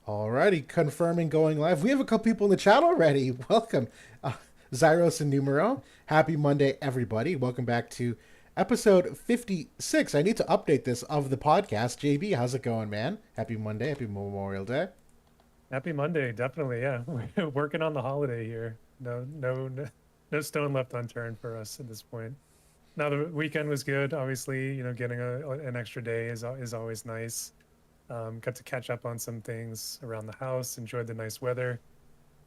Alrighty, confirming going live. We have a couple people in the chat already. Welcome, uh, Zyros and Numero. Happy Monday, everybody. Welcome back to episode 56. I need to update this of the podcast. JB, how's it going, man? Happy Monday. Happy Memorial Day. Happy Monday, definitely. Yeah, we're working on the holiday here. No stone left unturned for us at this point. Now the weekend was good. Obviously, getting an extra day is always nice. Got to catch up on some things around the house. Enjoyed the nice weather,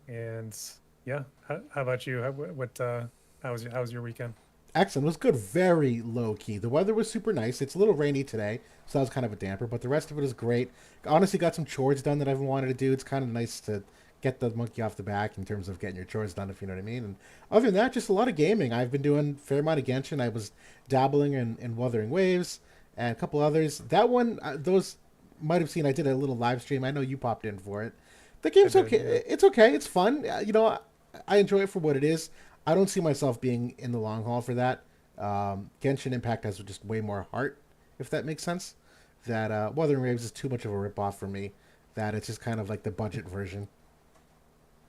and yeah. How about you? How was your weekend? Excellent. It was good. Very low key. The weather was super nice. It's a little rainy today, so that was kind of a damper, but the rest of it is great. Honestly, got some chores done that I've wanted to do. It's kind of nice to get the monkey off the back in terms of getting your chores done, if you know what I mean. And other than that, just a lot of gaming. I've been doing a fair amount of Genshin. I was dabbling in Wuthering Waves and a couple others. That one, those might have seen. I did a little live stream. I know you popped in for it. The I game's did, okay. yeah. It's okay. It's fun. I enjoy it for what it is. I don't see myself being in the long haul for that. Genshin Impact has just way more heart, if that makes sense. That Wuthering Waves is too much of a ripoff for me. That it's just kind of like the budget version.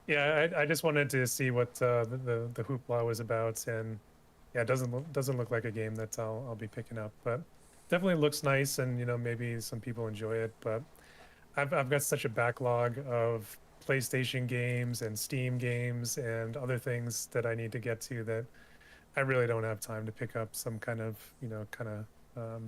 Yeah, I just wanted to see what the hoopla was about, and yeah, it doesn't look like a game that I'll be picking up, but definitely looks nice, and maybe some people enjoy it. But I've got such a backlog of PlayStation games and Steam games and other things that I need to get to that I really don't have time to pick up some kind of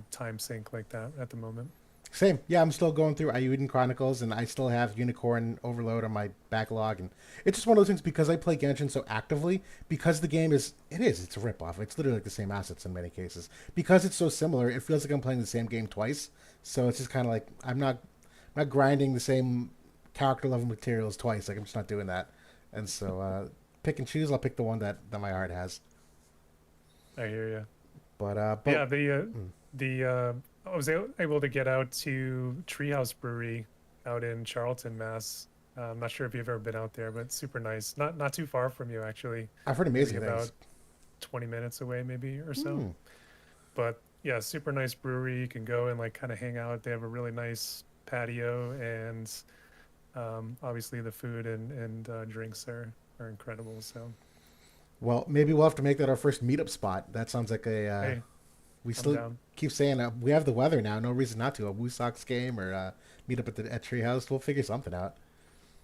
time sink like that at the moment. Same. Yeah, I'm still going through Ayuden Chronicles, and I still have Unicorn Overload on my backlog, and it's just one of those things because I play Genshin so actively. Because the game it's a ripoff. It's literally like the same assets in many cases. Because it's so similar, it feels like I'm playing the same game twice. So it's just kind of like I'm not grinding the same character level materials twice. Like I'm just not doing that. And so pick and choose. I'll pick the one that my heart has. I hear you. But Yeah, the I was able to get out to Treehouse Brewery out in Charlton, Mass. I'm not sure if you've ever been out there, but it's super nice. Not too far from you actually. I've heard Maybe amazing about things. 20 minutes away, maybe or so. Hmm. But yeah, super nice brewery. You can go and like kind of hang out. They have a really nice patio, and obviously the food and drinks are incredible. So Well, maybe we'll have to make that our first meetup spot. That sounds like a hey, we I'm still down. keep saying we have the weather now. No reason not to. A Woo Sox game or meet up at Treehouse. We'll figure something out.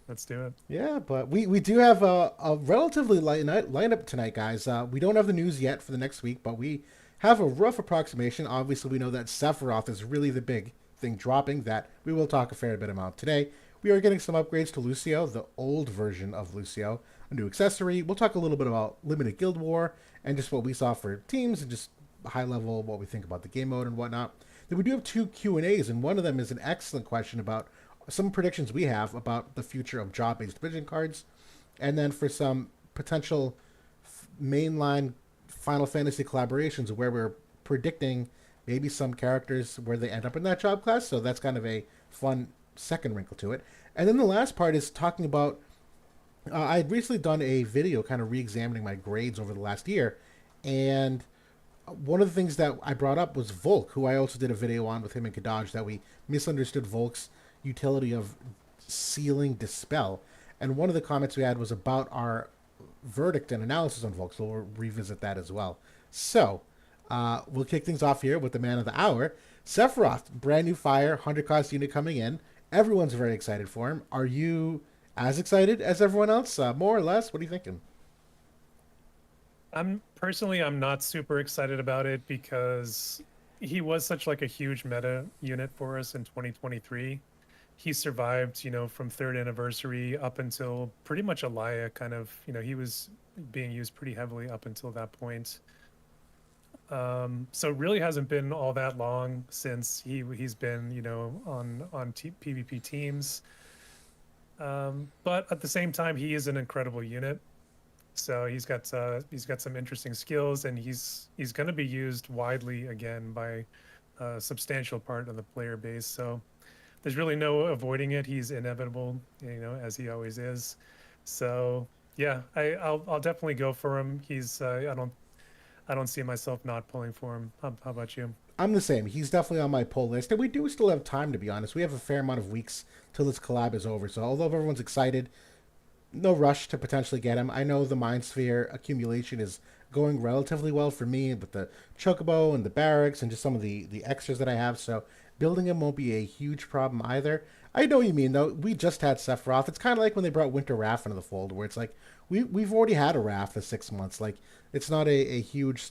Let's do it. Yeah, but we do have a relatively light lineup tonight, guys. We don't have the news yet for the next week, but we have a rough approximation. Obviously, we know that Sephiroth is really the big thing dropping. That we will talk a fair bit about today. We are getting some upgrades to Lucio, the old version of Lucio, a new accessory. We'll talk a little bit about limited guild war and just what we saw for teams and just high level what we think about the game mode and whatnot. Then we do have two Q&As, and one of them is an excellent question about some predictions we have about the future of job-based vision cards, and then for some potential mainline Final Fantasy collaborations where we're predicting maybe some characters where they end up in that job class. So that's kind of a fun second wrinkle to it. And then the last part is talking about I had recently done a video kind of re-examining my grades over the last year, and one of the things that I brought up was Volk, who I also did a video on with him and Kadaj, that we misunderstood Volk's utility of sealing Dispel. And one of the comments we had was about our verdict and analysis on Volk, so we'll revisit that as well. So, we'll kick things off here with the man of the hour. Sephiroth, brand new fire, 100 cost unit coming in. Everyone's very excited for him. Are you as excited as everyone else? More or less? What are you thinking? I'm not super excited about it because he was such like a huge meta unit for us in 2023. He survived, from third anniversary up until pretty much Alaya kind of, he was being used pretty heavily up until that point. So it really hasn't been all that long since he's been, on PvP teams. But at the same time, he is an incredible unit. So he's got some interesting skills, and he's going to be used widely again by a substantial part of the player base. So there's really no avoiding it. He's inevitable, as he always is. So yeah, I'll definitely go for him. He's I don't see myself not pulling for him. How about you? I'm the same. He's definitely on my pull list, and we do still have time, to be honest. We have a fair amount of weeks till this collab is over. So although everyone's excited, no rush to potentially get him. I know the Mind Sphere accumulation is going relatively well for me with the Chocobo and the barracks and just some of the extras that I have. So building him won't be a huge problem either. I know what you mean though. We just had Sephiroth. It's kind of like when they brought Winter Wrath into the fold, where it's like we've already had a Wrath for 6 months. Like it's not a huge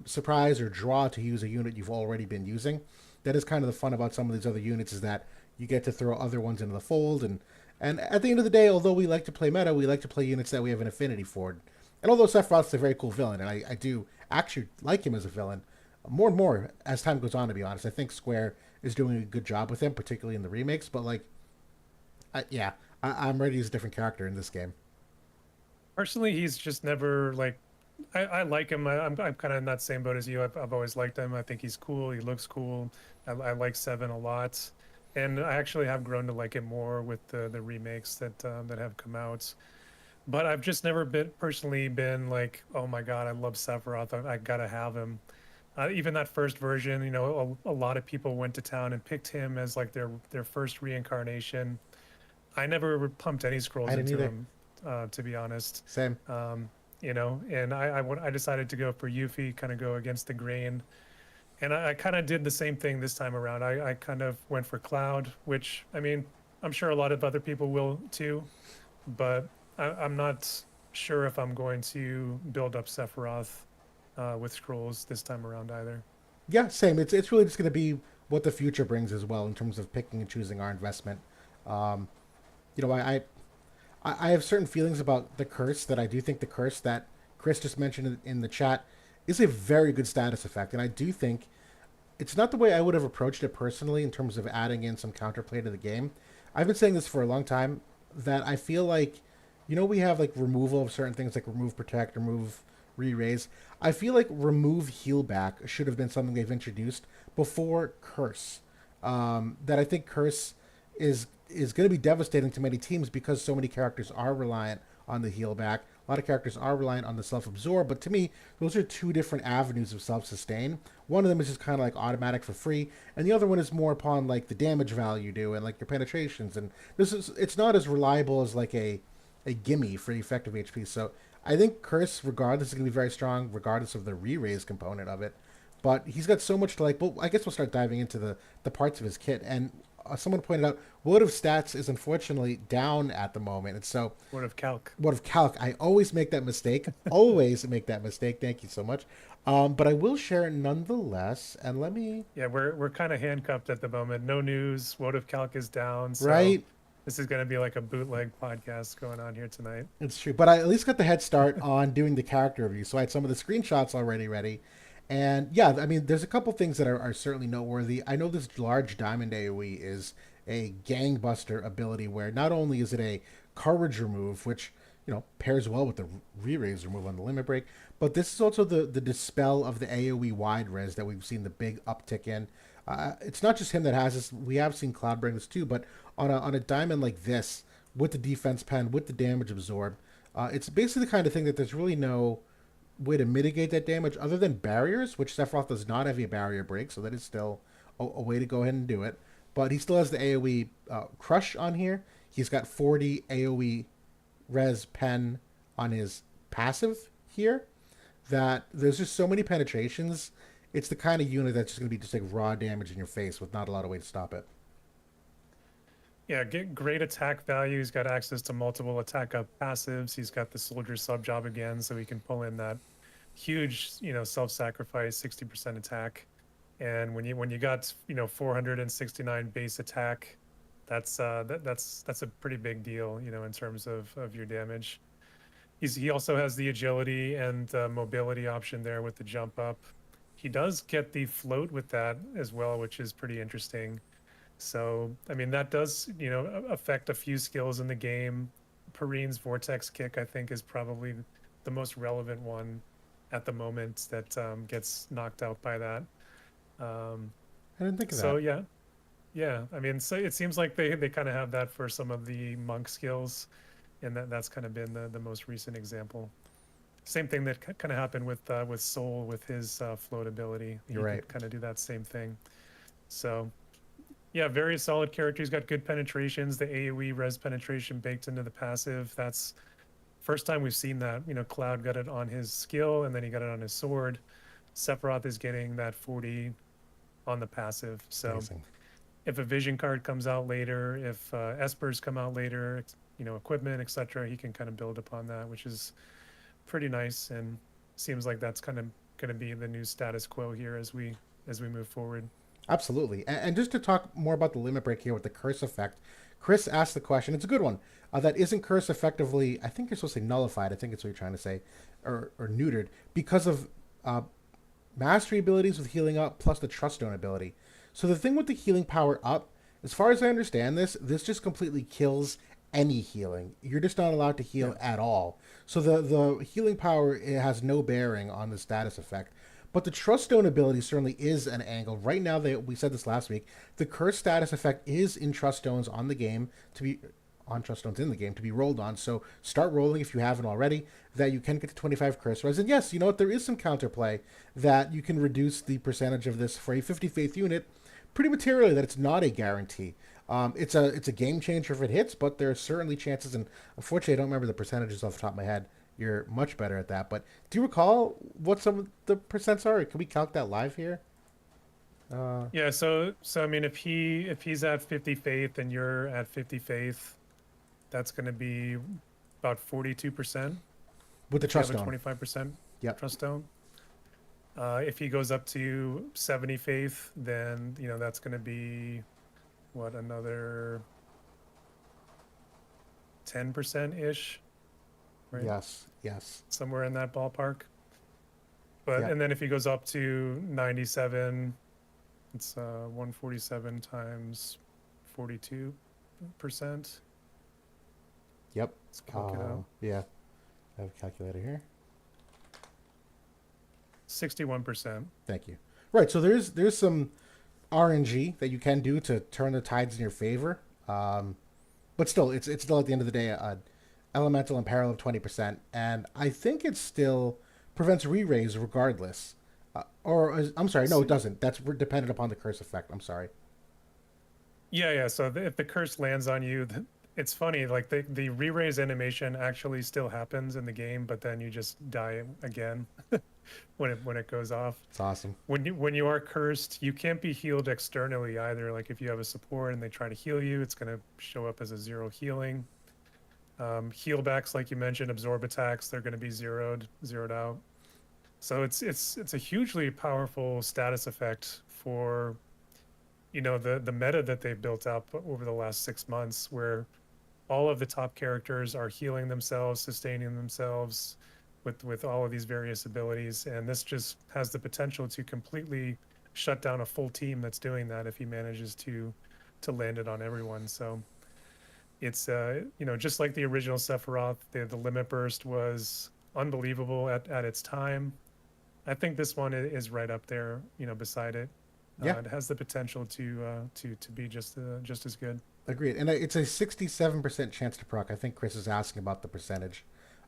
surprise or draw to use a unit you've already been using. That is kind of the fun about some of these other units is that you get to throw other ones into the fold and at the end of the day, although we like to play meta, we like to play units that we have an affinity for. And although Sephiroth's a very cool villain, and I do actually like him as a villain, more and more as time goes on, to be honest, I think Square is doing a good job with him, particularly in the remakes. But like, I'm ready to use a different character in this game. Personally, he's just never like I like him. I'm kind of in that same boat as you. I've always liked him. I think he's cool. He looks cool. I like Seven a lot, and I actually have grown to like him more with the remakes that have come out. But I've just never been personally been like, oh my God, I love Sephiroth. I gotta have him. Even that first version, a lot of people went to town and picked him as like their first reincarnation. I never pumped any I scrolls didn't into either. him, to be honest. Same. Um, and I decided to go for Yuffie, kind of go against the grain. And I kind of did the same thing this time around. I kind of went for Cloud, which, I mean, I'm sure a lot of other people will too, but I'm not sure if I'm going to build up Sephiroth with scrolls this time around either. Yeah, same. It's really just going to be what the future brings as well in terms of picking and choosing our investment. Um, you know, I have certain feelings about the curse that I do think the curse that Chris just mentioned in the chat is a very good status effect, and I do think it's not the way I would have approached it personally in terms of adding in some counterplay to the game. I've been saying this for a long time that I feel like, we have like removal of certain things like remove protect, remove re-raise. I feel like remove heal back should have been something they've introduced before curse. That I think curse is going to be devastating to many teams because so many characters are reliant on the heal back. A lot of characters are reliant on the self absorb, but to me, those are two different avenues of self sustain. One of them is just kind of like automatic for free, and the other one is more upon like the damage value you do and like your penetrations. And it's not as reliable as like a gimme for effective HP. So I think Curse, regardless, is going to be very strong, regardless of the re-raise component of it. But he's got so much to like. Well, I guess we'll start diving into the parts of his kit. And someone pointed out, Wood of Stats is unfortunately down at the moment. And so, What of Calc? Wood of Calc, I always make that mistake. Always make that mistake. Thank you so much. But I will share it nonetheless. And let me. Yeah, we're kind of handcuffed at the moment. No news. What of Calc is down. So Right? this is going to be like a bootleg podcast going on here tonight. It's true. But I at least got the head start on doing the character review. So I had some of the screenshots already ready. And yeah, I mean, there's a couple things that are certainly noteworthy. I know this large diamond AoE is a gangbuster ability where not only is it a courage remove, which pairs well with the re-raise remove on the limit break, but this is also the dispel of the AoE wide res that we've seen the big uptick in. It's not just him that has this. We have seen Cloud bring this too, but on a diamond like this with the defense pen with the damage absorb, it's basically the kind of thing that there's really no way to mitigate that damage other than barriers, which Sephiroth does not have a barrier break, so that is still a way to go ahead and do it. But he still has the AoE crush on here. He's got 40 AoE res pen on his passive here. That there's just so many penetrations. It's the kind of unit that's just going to be just like raw damage in your face with not a lot of way to stop it. Yeah, get great attack value. He's got access to multiple attack up passives. He's got the soldier sub job again, so he can pull in that huge, self-sacrifice 60% attack. And when you got 469 base attack, that's a pretty big deal, in terms of your damage. He also has the agility and mobility option there with the jump up. He does get the float with that as well, which is pretty interesting. So, I mean, that does, affect a few skills in the game. Perrine's Vortex Kick, I think, is probably the most relevant one at the moment that gets knocked out by that. I didn't think of So, that. yeah. Yeah. I mean, so it seems like they kind of have that for some of the monk skills, and that's kind of been the most recent example. same thing that kind of happened with Soul with his float ability. You're He right. could kind of do that same thing. So yeah, very solid character. He's got good penetrations. The AoE res penetration baked into the passive. That's first time we've seen that. You know, Cloud got it on his skill, and then he got it on his sword. Sephiroth is getting that 40 on the passive. So Amazing. if a vision card comes out later, if espers come out later, you know, equipment, etc., he can kind of build upon that, which is pretty nice, and seems like that's kind of going to be the new status quo here as we move forward. Absolutely. And just to talk more about the limit break here with the curse effect, Chris asked the question. It's a good one. That isn't curse effectively, I think you're supposed to say nullified. I think it's what you're trying to say, or neutered, because of uh, mastery abilities with healing up plus the trust stone ability. So the thing with the healing power up, as far as I understand this just completely kills any healing. You're just not allowed to heal Yeah. at all. So the healing power, it has no bearing on the status effect. But the trust stone ability certainly is an angle. Right now, we said this last week. The curse status effect is in trust stones on the game to be on trust stones in the game to be rolled on. So start rolling if you haven't already. That you can get to 25 curse res. And yes, you know what? There is some counterplay that you can reduce the percentage of this for a 50 faith unit pretty materially. That it's not a guarantee. It's a game changer if it hits, but there are certainly chances. And unfortunately, I don't remember the percentages off the top of my head. You're much better at that. But do you recall what some of the percents are? Can we calc that live here? Yeah, so I mean, if he's at 50 faith and you're at 50 faith, that's going to be about 42%. With the If you trust have a stone. 25% Yep. trust stone. If he goes up to 70 faith, then you know that's going to be what, another 10% ish, right? Yes. Yes. Somewhere in that ballpark. But Yep. and then if he goes up to 97, it's 147 times 42%. Yep. Let's calc it out. Yeah. I have a calculator here. 61%. Thank you. Right. So there's some RNG that you can do to turn the tides in your favor. But still, it's still at the end of the day a elemental and peril of 20%, and I think it still prevents re-raise regardless. I'm sorry, no, it doesn't. That's dependent upon the curse effect. I'm sorry. Yeah. So if the curse lands on you, it's funny. Like the re-raise animation actually still happens in the game, but then you just die again when it goes off. It's awesome. When you are cursed, you can't be healed externally either. Like if you have a support and they try to heal you, it's going to show up as a 0 healing. Heal backs, like you mentioned, absorb attacks, they're going to be zeroed out. So it's a hugely powerful status effect for, you know, the meta that they've built up over the last 6 months, where all of the top characters are healing themselves, sustaining themselves with all of these various abilities, and this just has the potential to completely shut down a full team that's doing that if he manages to land it on everyone. So it's you know, just like the original Sephiroth, the limit burst was unbelievable at its time. I think this one is right up there, you know, beside it. Yeah, It has the potential to be just as good. agreed. And it's a 67% chance to proc. I think Chris is asking about the percentage.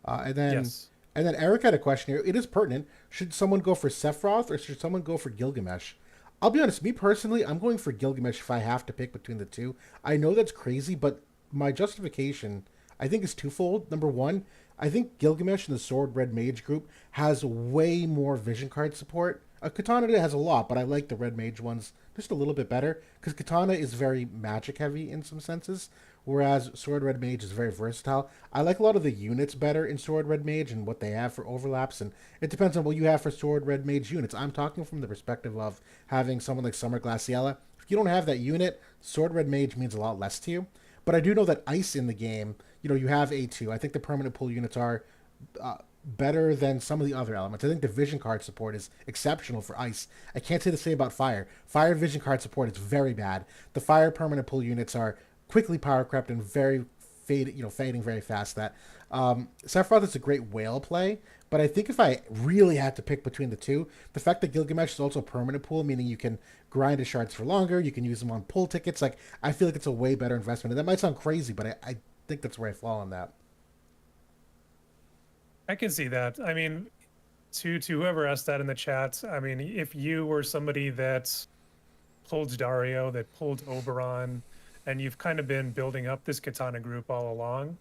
And then Yes. Eric had a question here. It is pertinent. Should someone go for Sephiroth or should someone go for Gilgamesh? I'll be honest, me personally, I'm going for Gilgamesh if I have to pick between the two. I know that's crazy, but my justification, I think, is twofold. Number one, I think Gilgamesh in the Sword Red Mage group has way more vision card support. Katana has a lot, but I like the Red Mage ones just a little bit better because Katana is very magic heavy in some senses, whereas Sword Red Mage is very versatile. I like a lot of the units better in Sword Red Mage and what they have for overlaps, and it depends on what you have for Sword Red Mage units. I'm talking from the perspective of having someone like Summer Glaciella. If you don't have that unit, Sword Red Mage means a lot less to you. But I do know that Ice in the game, you know, you have A2. I think the permanent pull units are better than some of the other elements. I think the vision card support is exceptional for Ice. I can't say the same about Fire. Fire vision card support is very bad. The Fire permanent pull units are quickly power crept and very fading very fast. That Sephiroth is a great whale play, but I think if I really had to pick between the two, the fact that Gilgamesh is also a permanent pool, meaning you can grind his shards for longer, you can use them on pull tickets. Like I feel like it's a way better investment. And that might sound crazy, but I think that's where I fall on that. I can see that. I mean, to whoever asked that in the chat, I mean, if you were somebody that pulled Dario, that pulled Oberon, and you've kind of been building up this Katana group all along,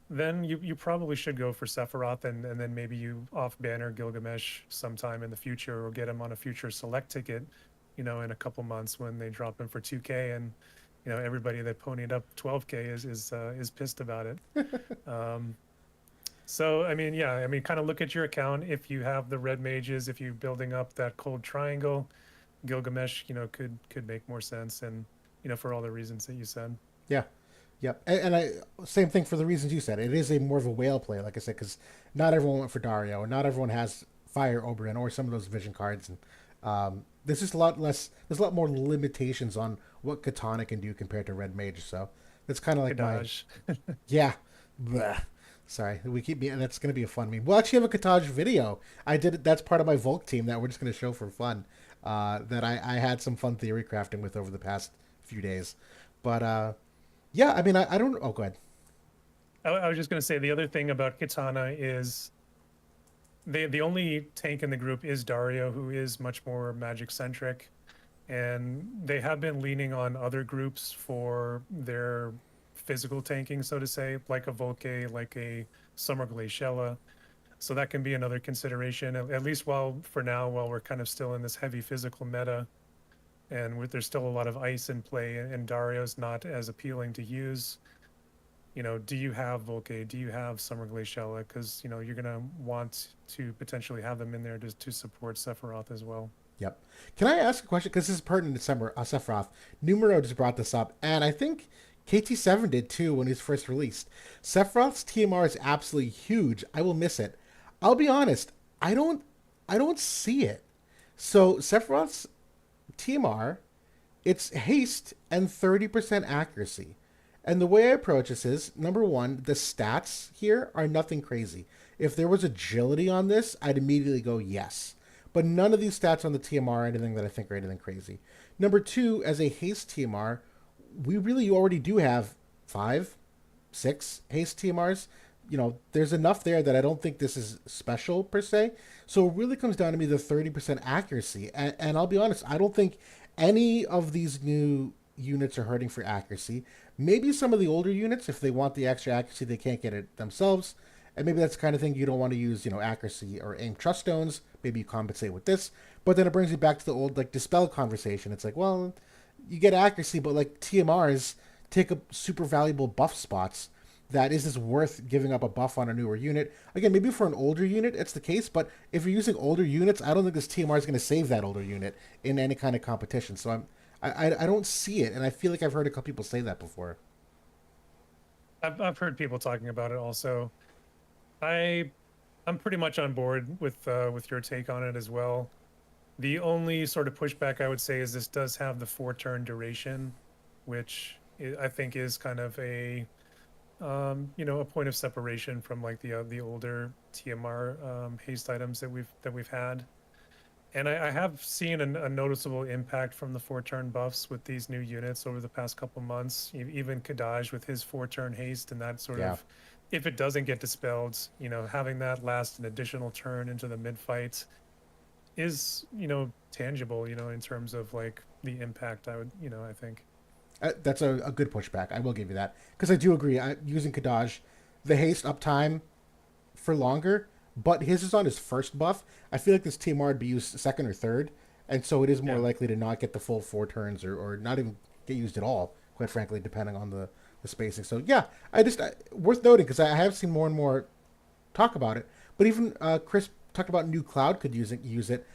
then you probably should go for Sephiroth, and then maybe you off banner Gilgamesh sometime in the future, or get him on a future select ticket, in a couple months when they drop him for 2K, and everybody that ponied up 12K is pissed about it. Um, so I mean, yeah, I mean, kind of look at your account. If you have the red mages, if you're building up that cold triangle, Gilgamesh, could make more sense, and for all the reasons that you said. Yeah. Yep. And I same thing for the reasons you said. It is a more of a whale play, like I said, because not everyone went for Dario, and not everyone has Fire Oberyn or some of those vision cards, and there's just a lot less. There's a lot more limitations on what Katana can do compared to Red Mage. So that's kind of like my Kadaj. yeah. Bleh. Sorry, we keep me, and that's going to be a fun meme. We'll actually have a Kadaj video. I did it. That's part of my Volk team that we're just going to show for fun. That I had some fun theory crafting with over the past few days, but yeah, I mean, I don't. Oh, go ahead. I was just going to say the other thing about Katana is the only tank in the group is Dario, who is much more magic centric, and they have been leaning on other groups for their physical tanking, so to say, like a Volke, like a Summer Glaciella. So that can be another consideration, at least for now, while we're kind of still in this heavy physical meta, and there's still a lot of ice in play, and Dario's not as appealing to use. Do you have Volke? Do you have Summer Glaciella? Because you're gonna want to potentially have them in there to support Sephiroth as well. Yep. Can I ask a question? Because this is pertinent to Sephiroth. Numero just brought this up, and I think KT7 did too when he was first released. Sephiroth's TMR is absolutely huge. I will miss it. I'll be honest. I don't. I don't see it. So Sephiroth's TMR, it's haste and 30% accuracy. And the way I approach this is number one, the stats here are nothing crazy. If there was agility on this, I'd immediately go yes. But none of these stats on the TMR are anything that I think are anything crazy. Number two, as a haste TMR, we really already do have 5, 6 haste TMRs. There's enough there that I don't think this is special per se. So it really comes down to me the 30% accuracy. And I'll be honest, I don't think any of these new units are hurting for accuracy. Maybe some of the older units, if they want the extra accuracy, they can't get it themselves. And maybe that's the kind of thing you don't want to use, accuracy or aim trust stones. Maybe you compensate with this. But then it brings you back to the old, like, dispel conversation. It's like, well, you get accuracy, but, like, TMRs take up super valuable buff spots. That is this worth giving up a buff on a newer unit? Again, maybe for an older unit, it's the case. But if you're using older units, I don't think this TMR is going to save that older unit in any kind of competition. So I don't see it, and I feel like I've heard a couple people say that before. I've heard people talking about it also. I'm pretty much on board with your take on it as well. The only sort of pushback I would say is this does have the 4-turn duration, which I think is kind of a a point of separation from like the older TMR haste items that we've had. And I have seen a noticeable impact from the 4-turn buffs with these new units over the past couple months. Even Kadaj with his 4-turn haste, and that sort of, if it doesn't get dispelled, having that last an additional turn into the mid fight is tangible, in terms of like the impact. I think. That's a good pushback. I will give you that because I do agree. Using Kadaj, the haste uptime for longer, but his is on his first buff. I feel like this TMR would be used second or third, and so it is more likely to not get the full 4 turns or not even get used at all, quite frankly, depending on the spacing. So yeah, worth noting because I have seen more and more talk about it. But even Chris talked about new Cloud could use it.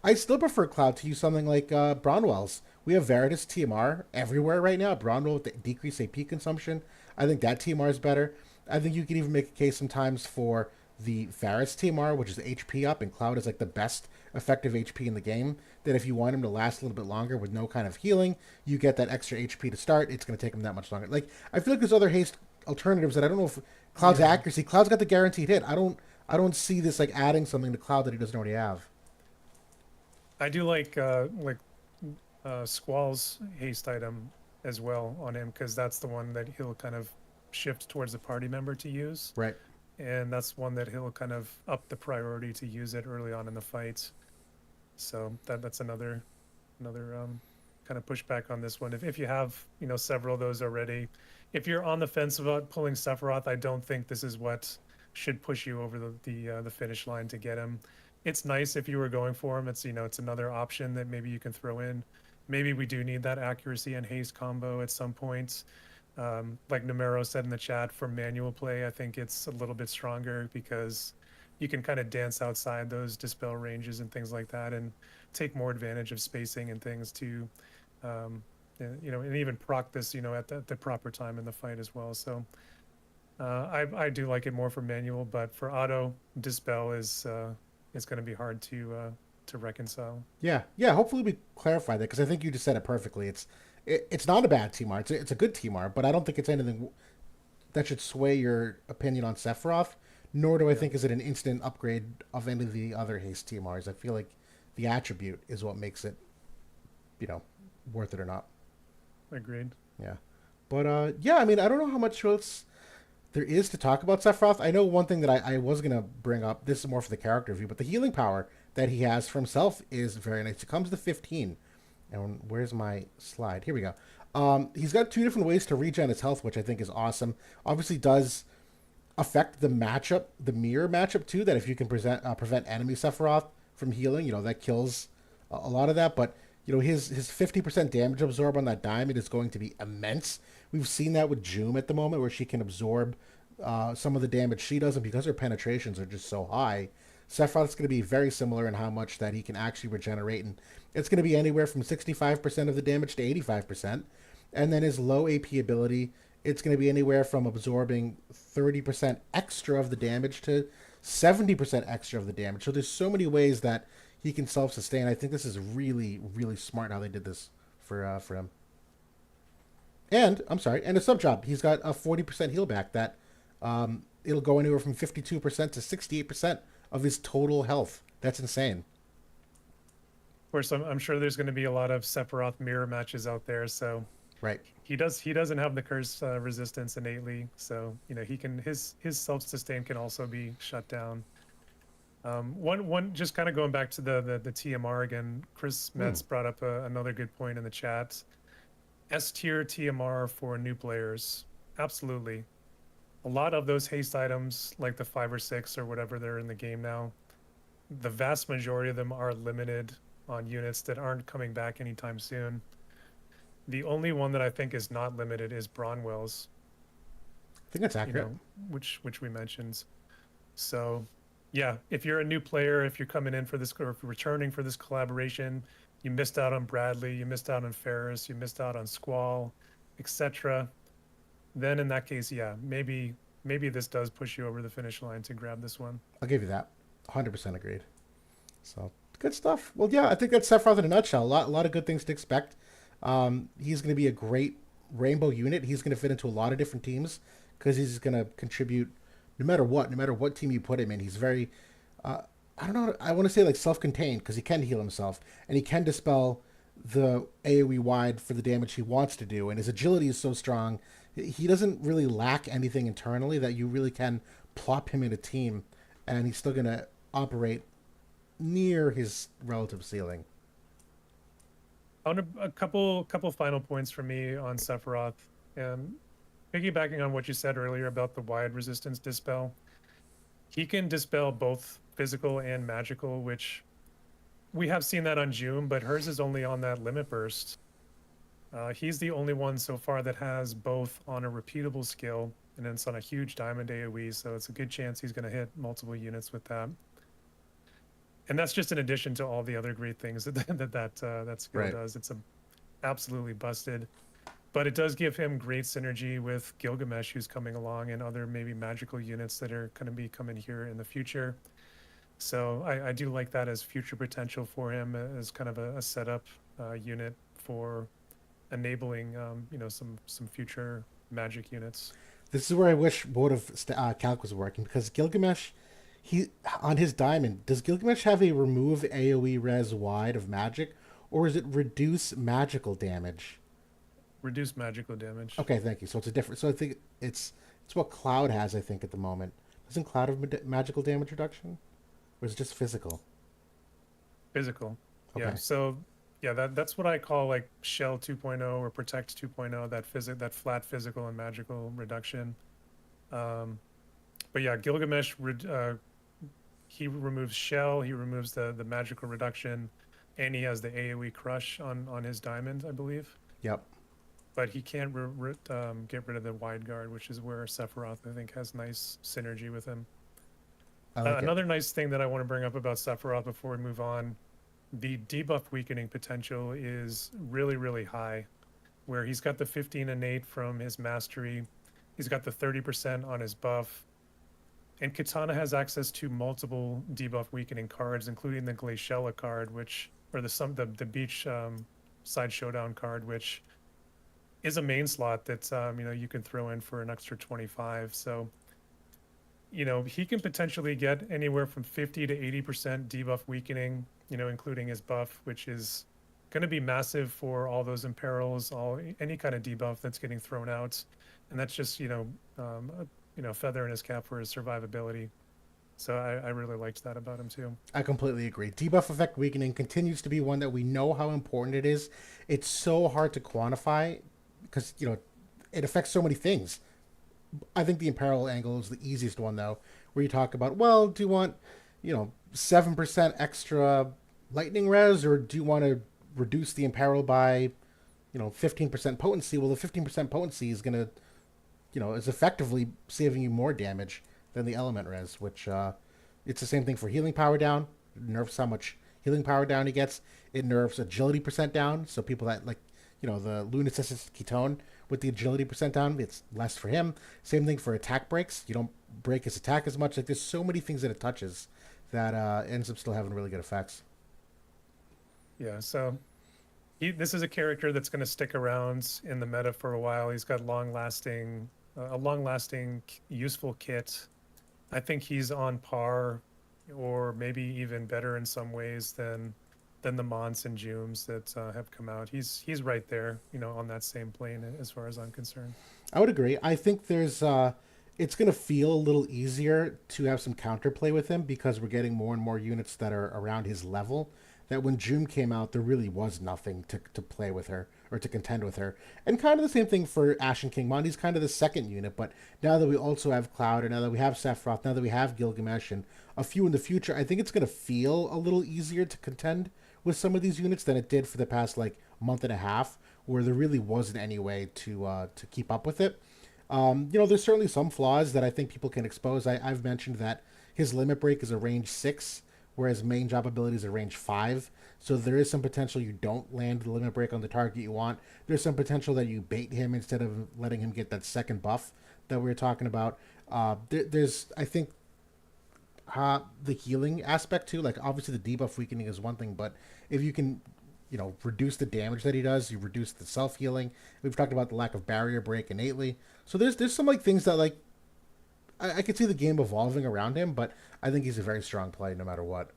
I still prefer Cloud to use something like Bronwell's. We have Veritas TMR everywhere right now. Bronwell with the decreased AP consumption. I think that TMR is better. I think you can even make a case sometimes for the Varus TMR, which is HP up, and Cloud is like the best effective HP in the game. That if you want him to last a little bit longer with no kind of healing, you get that extra HP to start. It's going to take him that much longer. Like I feel like there's other haste alternatives that I don't know if Cloud's accuracy. Cloud's got the guaranteed hit. I don't see this like adding something to Cloud that he doesn't already have. I do like Squall's haste item as well on him because that's the one that he'll kind of shift towards the party member to use. Right. and that's one that he'll kind of up the priority to use it early on in the fight. So that's another kind of pushback on this one. If you have several of those already, if you're on the fence about pulling Sephiroth, I don't think this is what should push you over the finish line to get him. It's nice if you were going for him. It's another option that maybe you can throw in. Maybe we do need that accuracy and haste combo at some point. Like Numero said in the chat, for manual play, I think it's a little bit stronger because you can kind of dance outside those dispel ranges and things like that, and take more advantage of spacing and things to, and even proc this, at the proper time in the fight as well. So I do like it more for manual, but for auto, dispel is going to be hard to reconcile. Yeah, yeah. Hopefully we clarify that because I think you just said it perfectly. It's not a bad TMR. It's a good TMR, but I don't think it's anything that should sway your opinion on Sephiroth. Nor do I think is it an instant upgrade of any of the other haste TMRs. I feel like the attribute is what makes it, worth it or not. Agreed. Yeah, but yeah. I mean, I don't know how much else there is to talk about Sephiroth. I know one thing that I was gonna bring up. This is more for the character view, but the healing power that he has for himself is very nice. It comes to 15. And where's my slide? Here we go. He's got two different ways to regen his health, which I think is awesome. Obviously, does affect the matchup, the mirror matchup too. That if you can prevent enemy Sephiroth from healing, that kills a lot of that. But his 50% damage absorb on that diamond is going to be immense. We've seen that with Joom at the moment, where she can absorb some of the damage she does, and because her penetrations are just so high, Sephiroth's going to be very similar in how much that he can actually regenerate, and it's going to be anywhere from 65% of the damage to 85%. And then his low AP ability, it's going to be anywhere from absorbing 30% extra of the damage to 70% extra of the damage. So there's so many ways that he can self-sustain. I think this is really, really smart how they did this for him. And, I'm sorry, and a sub-job. He's got a 40% heal back that it'll go anywhere from 52% to 68% of his total health. That's insane. Of course, I'm sure there's going to be a lot of Sephiroth mirror matches out there. So right, he doesn't have the curse resistance innately. So he can his self-sustain can also be shut down. One just kind of going back to the TMR again. Chris Metz brought up another good point in the chat. S tier TMR for new players, absolutely. A lot of those haste items, like the 5 or 6 or whatever they're in the game now, the vast majority of them are limited on units that aren't coming back anytime soon. The only one that I think is not limited is Bronwell's. I think that's accurate. Which we mentioned. So, yeah, if you're a new player, if you're coming in for this, or if you're returning for this collaboration, you missed out on Bradley, you missed out on Ferris, you missed out on Squall, etc. Then in that case, yeah, maybe this does push you over the finish line to grab this one. I'll give you that. 100% agreed. So, good stuff. Well, yeah, I think that's Sephiroth in a nutshell. A lot of good things to expect. He's going to be a great rainbow unit. He's going to fit into a lot of different teams because he's going to contribute no matter what team you put him in. He's very, I don't know, I want to say like self-contained because he can heal himself and he can dispel the AoE wide for the damage he wants to do. And his agility is so strong. He doesn't really lack anything internally that you really can plop him in a team and he's still going to operate near his relative ceiling. On a couple final points for me on Sephiroth, and piggybacking on what you said earlier about the wide resistance dispel, he can dispel both physical and magical, which we have seen that on Joom, but hers is only on that limit burst. He's the only one so far that has both on a repeatable skill, and it's on a huge diamond AoE, so it's a good chance he's going to hit multiple units with that. And that's just in addition to all the other great things that skill does. It's absolutely busted. But it does give him great synergy with Gilgamesh, who's coming along, and other maybe magical units that are going to be coming here in the future. So I do like that as future potential for him as kind of a setup unit for enabling some future magic units. This is where I wish wotv calc was working because Gilgamesh, he on his diamond, does Gilgamesh have a remove AoE res wide of magic, or is it reduce magical damage? Reduce magical damage. Okay, thank you. So it's a different. So I think it's what Cloud has. I think at the moment. Isn't Cloud of magical damage reduction? Or is it just physical? Physical. Yeah. Okay. So yeah, that's what I call like Shell 2.0 or Protect 2.0, that flat physical and magical reduction. Um, but yeah, Gilgamesh he removes Shell, he removes the magical reduction, and he has the AoE crush on his diamond, I believe. Yep. But he can't get rid of the wide guard, which is where Sephiroth I think has nice synergy with him. I like it. Another nice thing that I want to bring up about Sephiroth before we move on, the debuff weakening potential is really, really high, where he's got the 15 innate from his mastery, he's got the 30% on his buff, and Katana has access to multiple debuff weakening cards, including the Glaciella card, or the beach side showdown card, which is a main slot that you can throw in for an extra 25. So he can potentially get anywhere from 50 to 80% debuff weakening, including his buff, which is going to be massive for all those imperils, any kind of debuff that's getting thrown out, and that's just feather in his cap for his survivability. So I really liked that about him too. I completely agree. Debuff effect weakening continues to be one that we know how important it is. It's so hard to quantify because it affects so many things. I think the imperil angle is the easiest one though, where you talk about, well, do you want 7% extra lightning res, or do you want to reduce the imperil by 15% potency? Well, the 15% potency is gonna is effectively saving you more damage than the element res, which it's the same thing for healing power down. It nerfs how much healing power down he gets. It nerfs agility percent down. So people that like, the Lunasis Ketone with the agility percent down, it's less for him. Same thing for attack breaks. You don't break his attack as much. Like there's so many things that it touches that ends up still having really good effects. Yeah. So this is a character that's going to stick around in the meta for a while. He's got a long-lasting, useful kit. I think he's on par, or maybe even better in some ways than the Mons and Jooms that have come out. He's right there, on that same plane as far as I'm concerned. I would agree. I think there's it's going to feel a little easier to have some counterplay with him because we're getting more and more units that are around his level. That when Joom came out, there really was nothing to play with her or to contend with her. And kind of the same thing for Ashen King Mon. He's kind of the second unit, but now that we also have Cloud, and now that we have Sephiroth, now that we have Gilgamesh, and a few in the future, I think it's going to feel a little easier to contend with some of these units than it did for the past like month and a half, where there really wasn't any way to keep up with it. There's certainly some flaws that I think people can expose. I've mentioned that his limit break is a range 6, whereas main job ability is a range 5. So there is some potential you don't land the limit break on the target you want. There's some potential that you bait him instead of letting him get that second buff that we were talking about. There's, I think, the healing aspect too. Like obviously the debuff weakening is one thing, but if you can reduce the damage that he does, you reduce the self healing. We've talked about the lack of barrier break innately. So there's some like things that like I could see the game evolving around him, but I think he's a very strong play no matter what.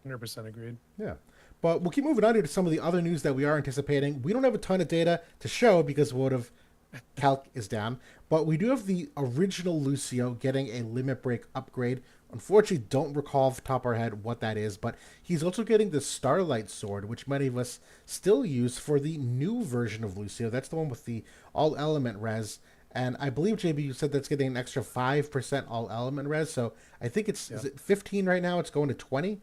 100% agreed. Yeah. But we'll keep moving on to some of the other news that we are anticipating. We don't have a ton of data to show because wotv calc is down, but we do have the original Lucio getting a limit break upgrade. Unfortunately, don't recall off the top of our head what that is, but he's also getting the Starlight Sword, which many of us still use for the new version of Lucio. That's the one with the all element res. And I believe, JB, you said that's getting an extra 5% all element res. So I think is it 15 right now? It's going to 20?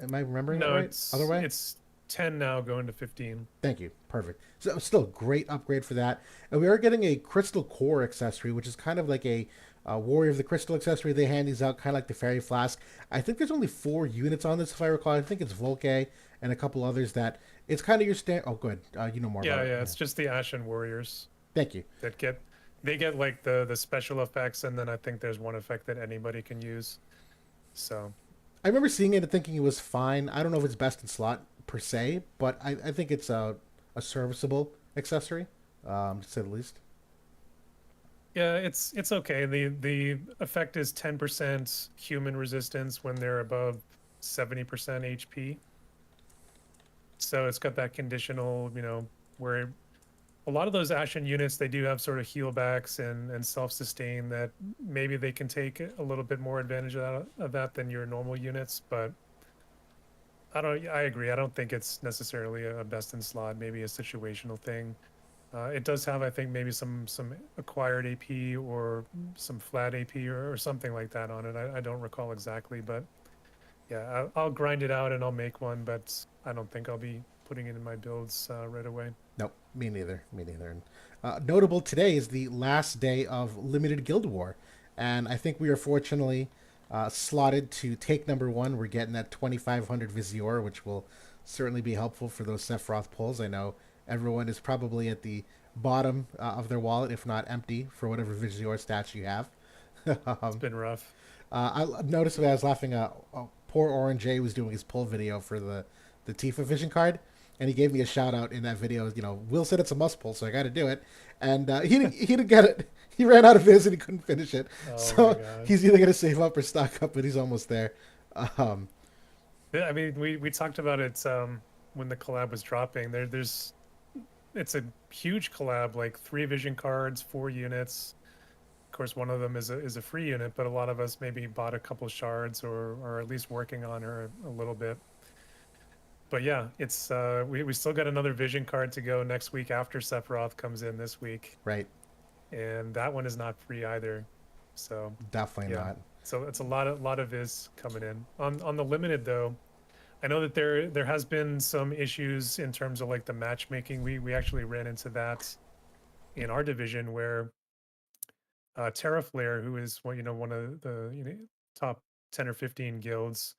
Am I remembering that right? It's 10 now, going to 15. Thank you. Perfect. So still a great upgrade for that. And we are getting a Crystal Core accessory, which is kind of like a Warrior of the Crystal accessory. They hand these out kind of like the Fairy Flask. I think there's only 4 units on this, if I recall. I think it's Volke and a couple others that it's kind of your stand. Oh, good. You know more about it. Yeah, it's just the Ashen Warriors. Thank you. They get like the special effects, and then I think there's one effect that anybody can use. So I remember seeing it and thinking it was fine. I don't know if it's best in slot per se, but I think it's a serviceable accessory, to say the least. Yeah, it's okay. The effect is 10% human resistance when they're above 70% HP. So it's got that conditional, where a lot of those Ashen units, they do have sort of heal backs and self-sustain that maybe they can take a little bit more advantage of that than your normal units. But I agree. I don't think it's necessarily a best in slot, maybe a situational thing. It does have, I think, maybe some acquired AP or some flat AP or something like that on it. I don't recall exactly, but yeah, I'll grind it out and I'll make one, but I don't think I'll be putting it in my builds right away. Nope, me neither. Me neither. And, notable today is the last day of limited Guild War, and I think we are fortunately slotted to take number one. We're getting that 2,500 Visiore, which will certainly be helpful for those Sephiroth pulls. I know everyone is probably at the bottom of their wallet, if not empty, for whatever Visiore stats you have. It's been rough. I noticed when I was laughing. Poor Orange J was doing his pull video for the Tifa Vision card, and he gave me a shout out in that video. You know, Will said it's a must pull, so I got to do it. And he didn't get it. He ran out of his and he couldn't finish it. Oh my So God. he's either gonna save up or stock up, but he's almost there. Um, Yeah, I mean, we talked about it when the collab was dropping. It's a huge collab, like 3 vision cards, 4 units. Of course, one of them is a free unit, but a lot of us maybe bought a couple shards or at least working on her a little bit. But yeah, it's we still got another vision card to go next week after Sephiroth comes in this week, right, and that one is not free either. So definitely yeah, not. so it's a lot of viz coming in. On the limited though, I know that there has been some issues in terms of like the matchmaking. We actually ran into that in our division where Terraflare, who is one of the top 10 or 15 guilds,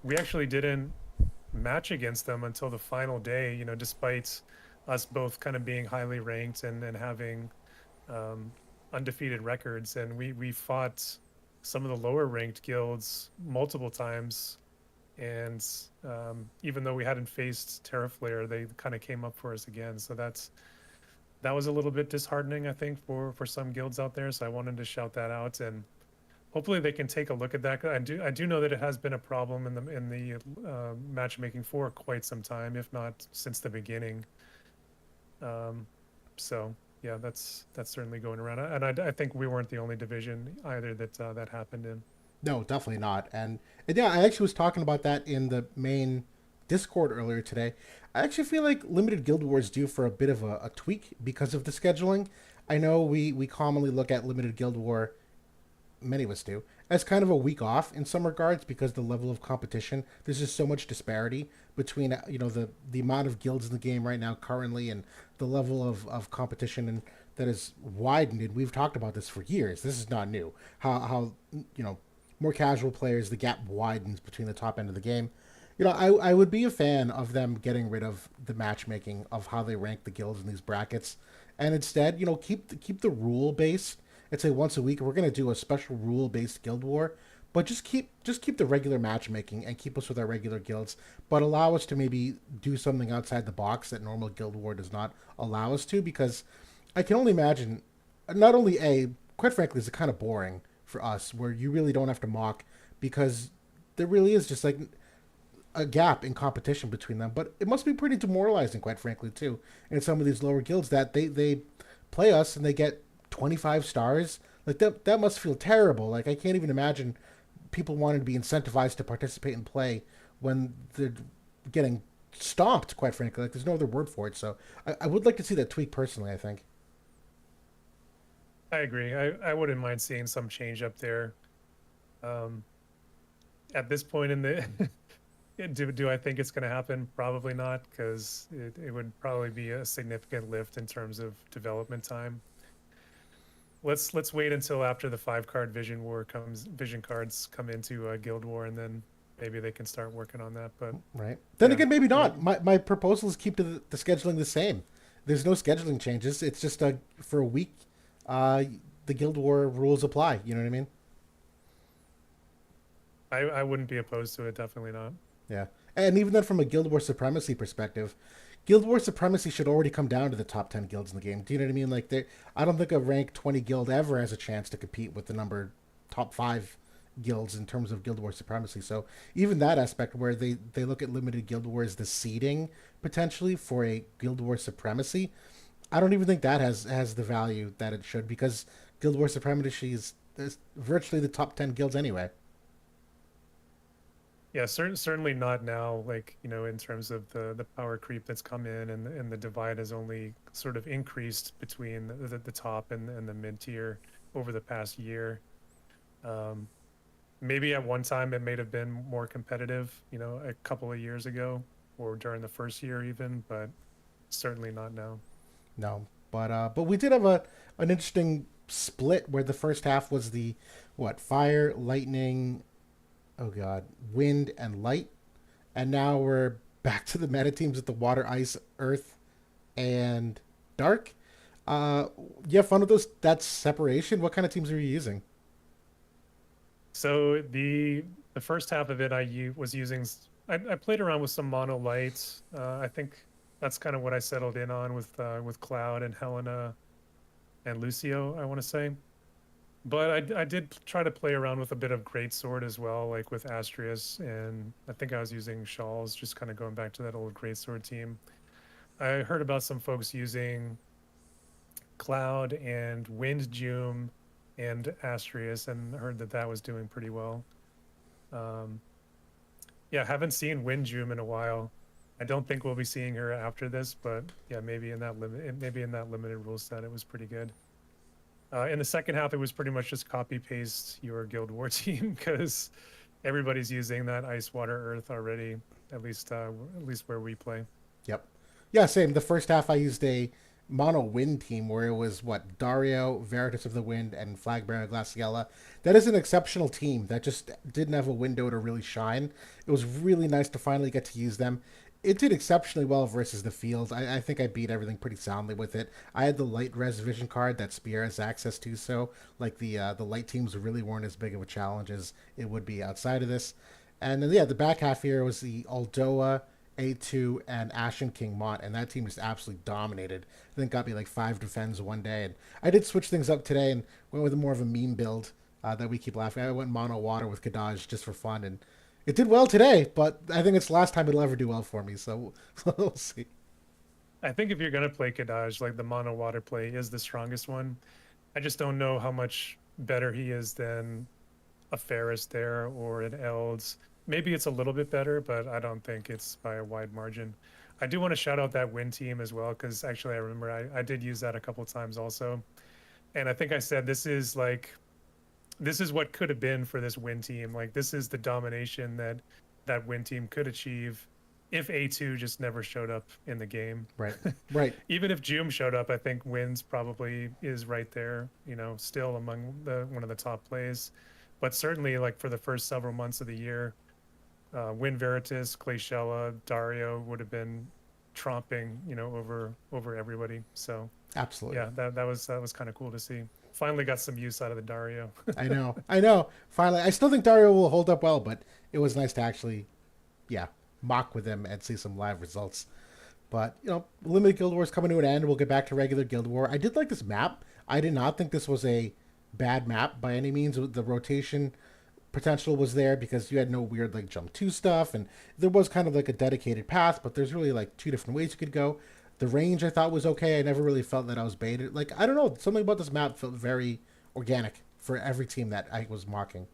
we actually didn't match against them until the final day. Despite us both kind of being highly ranked and having um, undefeated records, and we fought some of the lower ranked guilds multiple times. And even though we hadn't faced Terraflare, they kind of came up for us again. So that was a little bit disheartening, I think, for some guilds out there. So I wanted to shout that out, and hopefully they can take a look at that. I do know that it has been a problem in the matchmaking for quite some time, if not since the beginning. Um, so yeah, that's certainly going around, and I think we weren't the only division either that happened in. No, definitely not. And yeah, I actually was talking about that in the main Discord earlier today. I actually feel like limited Guild Wars due for a bit of a tweak because of the scheduling. I know we commonly look at limited Guild War, many of us do, as kind of a week off in some regards because the level of competition, there's just so much disparity between the amount of guilds in the game right now currently and the level of competition and that is widened. And we've talked about this for years. This is not new. How more casual players, the gap widens between the top end of the game. I would be a fan of them getting rid of the matchmaking of how they rank the guilds in these brackets, and instead, keep the rule based. And say once a week we're gonna do a special rule based guild war, but just keep the regular matchmaking and keep us with our regular guilds, but allow us to maybe do something outside the box that normal guild war does not allow us to, because I can only imagine, not only quite frankly, is it kind of boring for us where you really don't have to mock because there really is just like a gap in competition between them. But it must be pretty demoralizing, quite frankly, too, in some of these lower guilds that they play us and they get 25 stars. Like that must feel terrible. Like I can't even imagine people wanting to be incentivized to participate and play when they're getting stomped, quite frankly. Like there's no other word for it. So I would like to see that tweak personally, I think. I agree. I wouldn't mind seeing some change up there. Um, at this point in the do I think it's going to happen? Probably not, because it would probably be a significant lift in terms of development time. Let's wait until after the 5 card vision cards come into Guild War, and then maybe they can start working on that. But Right. Then yeah, again, maybe not. My proposal is keep the scheduling the same. There's no scheduling changes. It's just for a week, uh, the Guild War rules apply. You know what I mean? I wouldn't be opposed to it. Definitely not. Yeah. And even then, from a Guild War supremacy perspective, Guild War supremacy should already come down to the top 10 guilds in the game. Do you know what I mean? Like, I don't think a rank 20 guild ever has a chance to compete with the number top 5 guilds in terms of Guild War supremacy. So even that aspect where they look at limited Guild War as the seeding potentially for a Guild War supremacy, I don't even think that has the value that it should because Guild Wars Supremacy is virtually the top 10 guilds anyway. Yeah, certainly not now. Like, in terms of the power creep that's come in, and the divide has only sort of increased between the top and the mid tier over the past year. Um, Maybe at one time it may have been more competitive, a couple of years ago or during the first year even, but certainly not now. No, but we did have an interesting split where the first half was the what fire, lightning, oh god, wind and light, and now we're back to the meta teams with the water, ice, earth, and dark. Uh, you have fun with those that separation. What kind of teams are you using? So the first half of it, was using. I played around with some mono lights. I think that's kind of what I settled in on with Cloud and Helena and Lucio, I want to say. But I did try to play around with a bit of Greatsword as well, like with Astrius, and I think I was using Shawls, just kind of going back to that old Greatsword team. I heard about some folks using Cloud and Wind Jume and Astrius, and heard that that was doing pretty well. Um, yeah, haven't seen Wind Jume in a while. I don't think we'll be seeing her after this, but yeah, maybe in that limited rule set, it was pretty good. In the second half, it was pretty much just copy paste your Guild War team because everybody's using that Ice, Water, Earth already. At least where we play. Yep. Yeah, same. The first half I used a mono wind team where it was what Dario, Veritas of the Wind, and Flagbearer Glaciella. That is an exceptional team that just didn't have a window to really shine. It was really nice to finally get to use them. It did exceptionally well versus the field. I think I beat everything pretty soundly with it. I had the light res vision card that Spear has access to, so like the light teams really weren't as big of a challenge as it would be outside of this. And then yeah, the back half here was the Aldoa, A2, and Ashen King Mont, and that team just absolutely dominated. I think got me like 5 defends one day, and I did switch things up today and went with more of a meme build that we keep laughing. I went mono water with Kadaj just for fun, and it did well today. But I think it's the last time it'll ever do well for me, so we'll see. I think if you're gonna play Kadaj, like the mono water play is the strongest one. I just don't know how much better he is than a Ferris there or an Elds. Maybe it's a little bit better, but I don't think it's by a wide margin. I do want to shout out that win team as well, because actually I remember I did use that a couple times also. And I think I said this is what could have been for this win team. Like this is the domination that win team could achieve if A2 just never showed up in the game. Right, right. Even if Jume showed up, I think wins probably is right there, still among the one of the top plays. But certainly like for the first several months of the year, Win Veritas, Clayshella, Dario would have been tromping, over everybody. So Absolutely. yeah, that was kind of cool to see. Finally got some use out of the Dario. I know. I know. Finally, I still think Dario will hold up well, but it was nice to actually, yeah, mock with him and see some live results. But, limited Guild War is coming to an end. We'll get back to regular Guild War. I did like this map. I did not think this was a bad map by any means. The rotation potential was there because you had no weird like jump to stuff, and there was kind of like a dedicated path, but there's really like two different ways you could go. The range I thought was okay. I never really felt that I was baited. Like I don't know, something about this map felt very organic for every team that I was mocking.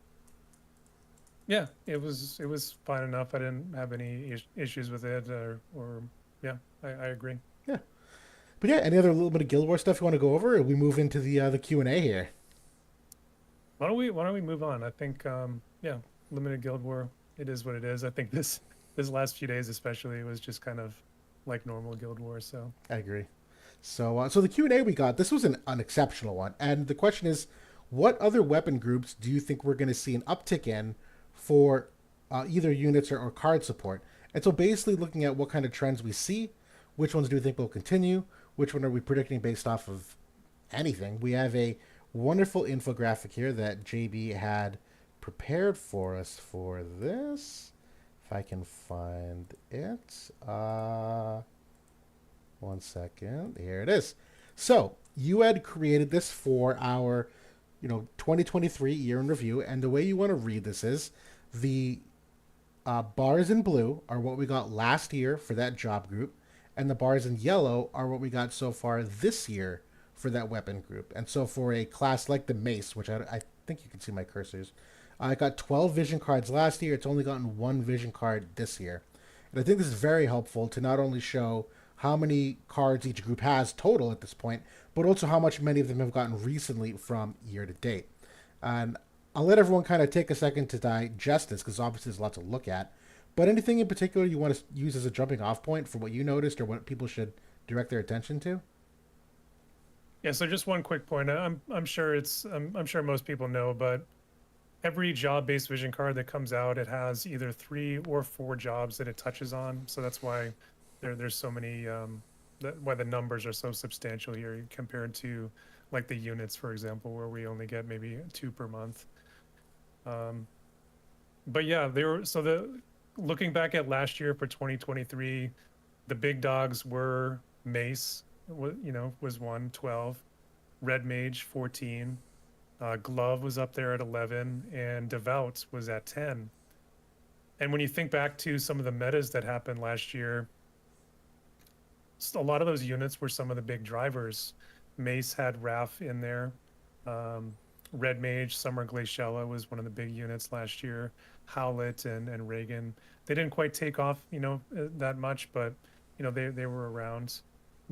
Yeah, it was fine enough. I didn't have any issues with it, or yeah, I agree. Yeah, but yeah, any other little bit of Guild War stuff you want to go over? Or we move into the Q&A here. Why don't we move on? I think yeah, limited Guild War. It is what it is. I think this last few days especially was just kind of like normal Guild War. So I agree. So the Q&A we got, this was an exceptional one, and the question is, what other weapon groups do you think we're going to see an uptick in for either units or card support? And so basically looking at what kind of trends we see, which ones do we think will continue, which one are we predicting based off of anything. We have a wonderful infographic here that JB had prepared for us for this. If I can find it. One second. Here it is. So you had created this for our 2023 year in review, and the way you want to read this is the bars in blue are what we got last year for that job group, and the bars in yellow are what we got so far this year for that weapon group. And so for a class like the mace, which I think you can see my cursors, I got 12 vision cards last year. It's only gotten one vision card this year. And I think this is very helpful to not only show how many cards each group has total at this point, but also how much many of them have gotten recently from year to date. And I'll let everyone kind of take a second to digest this because obviously there's a lot to look at. But anything in particular you want to use as a jumping off point for what you noticed or what people should direct their attention to? Yeah, so just one quick point. I'm sure I'm sure most people know, but every job-based vision card that comes out, it has either 3 or 4 jobs that it touches on. So that's why there's so many why the numbers are so substantial here compared to like the units, for example, where we only get maybe 2 per month. But yeah, they were so the looking back at last year for 2023, the big dogs were Mace, was 12, Red Mage 14, Glove was up there at 11, and Devout was at 10. And when you think back to some of the metas that happened last year, a lot of those units were some of the big drivers. Mace had Raph in there. Red Mage, Summer Glaciella was one of the big units last year. Howlet and Reagan. They didn't quite take off, that much, but they were around.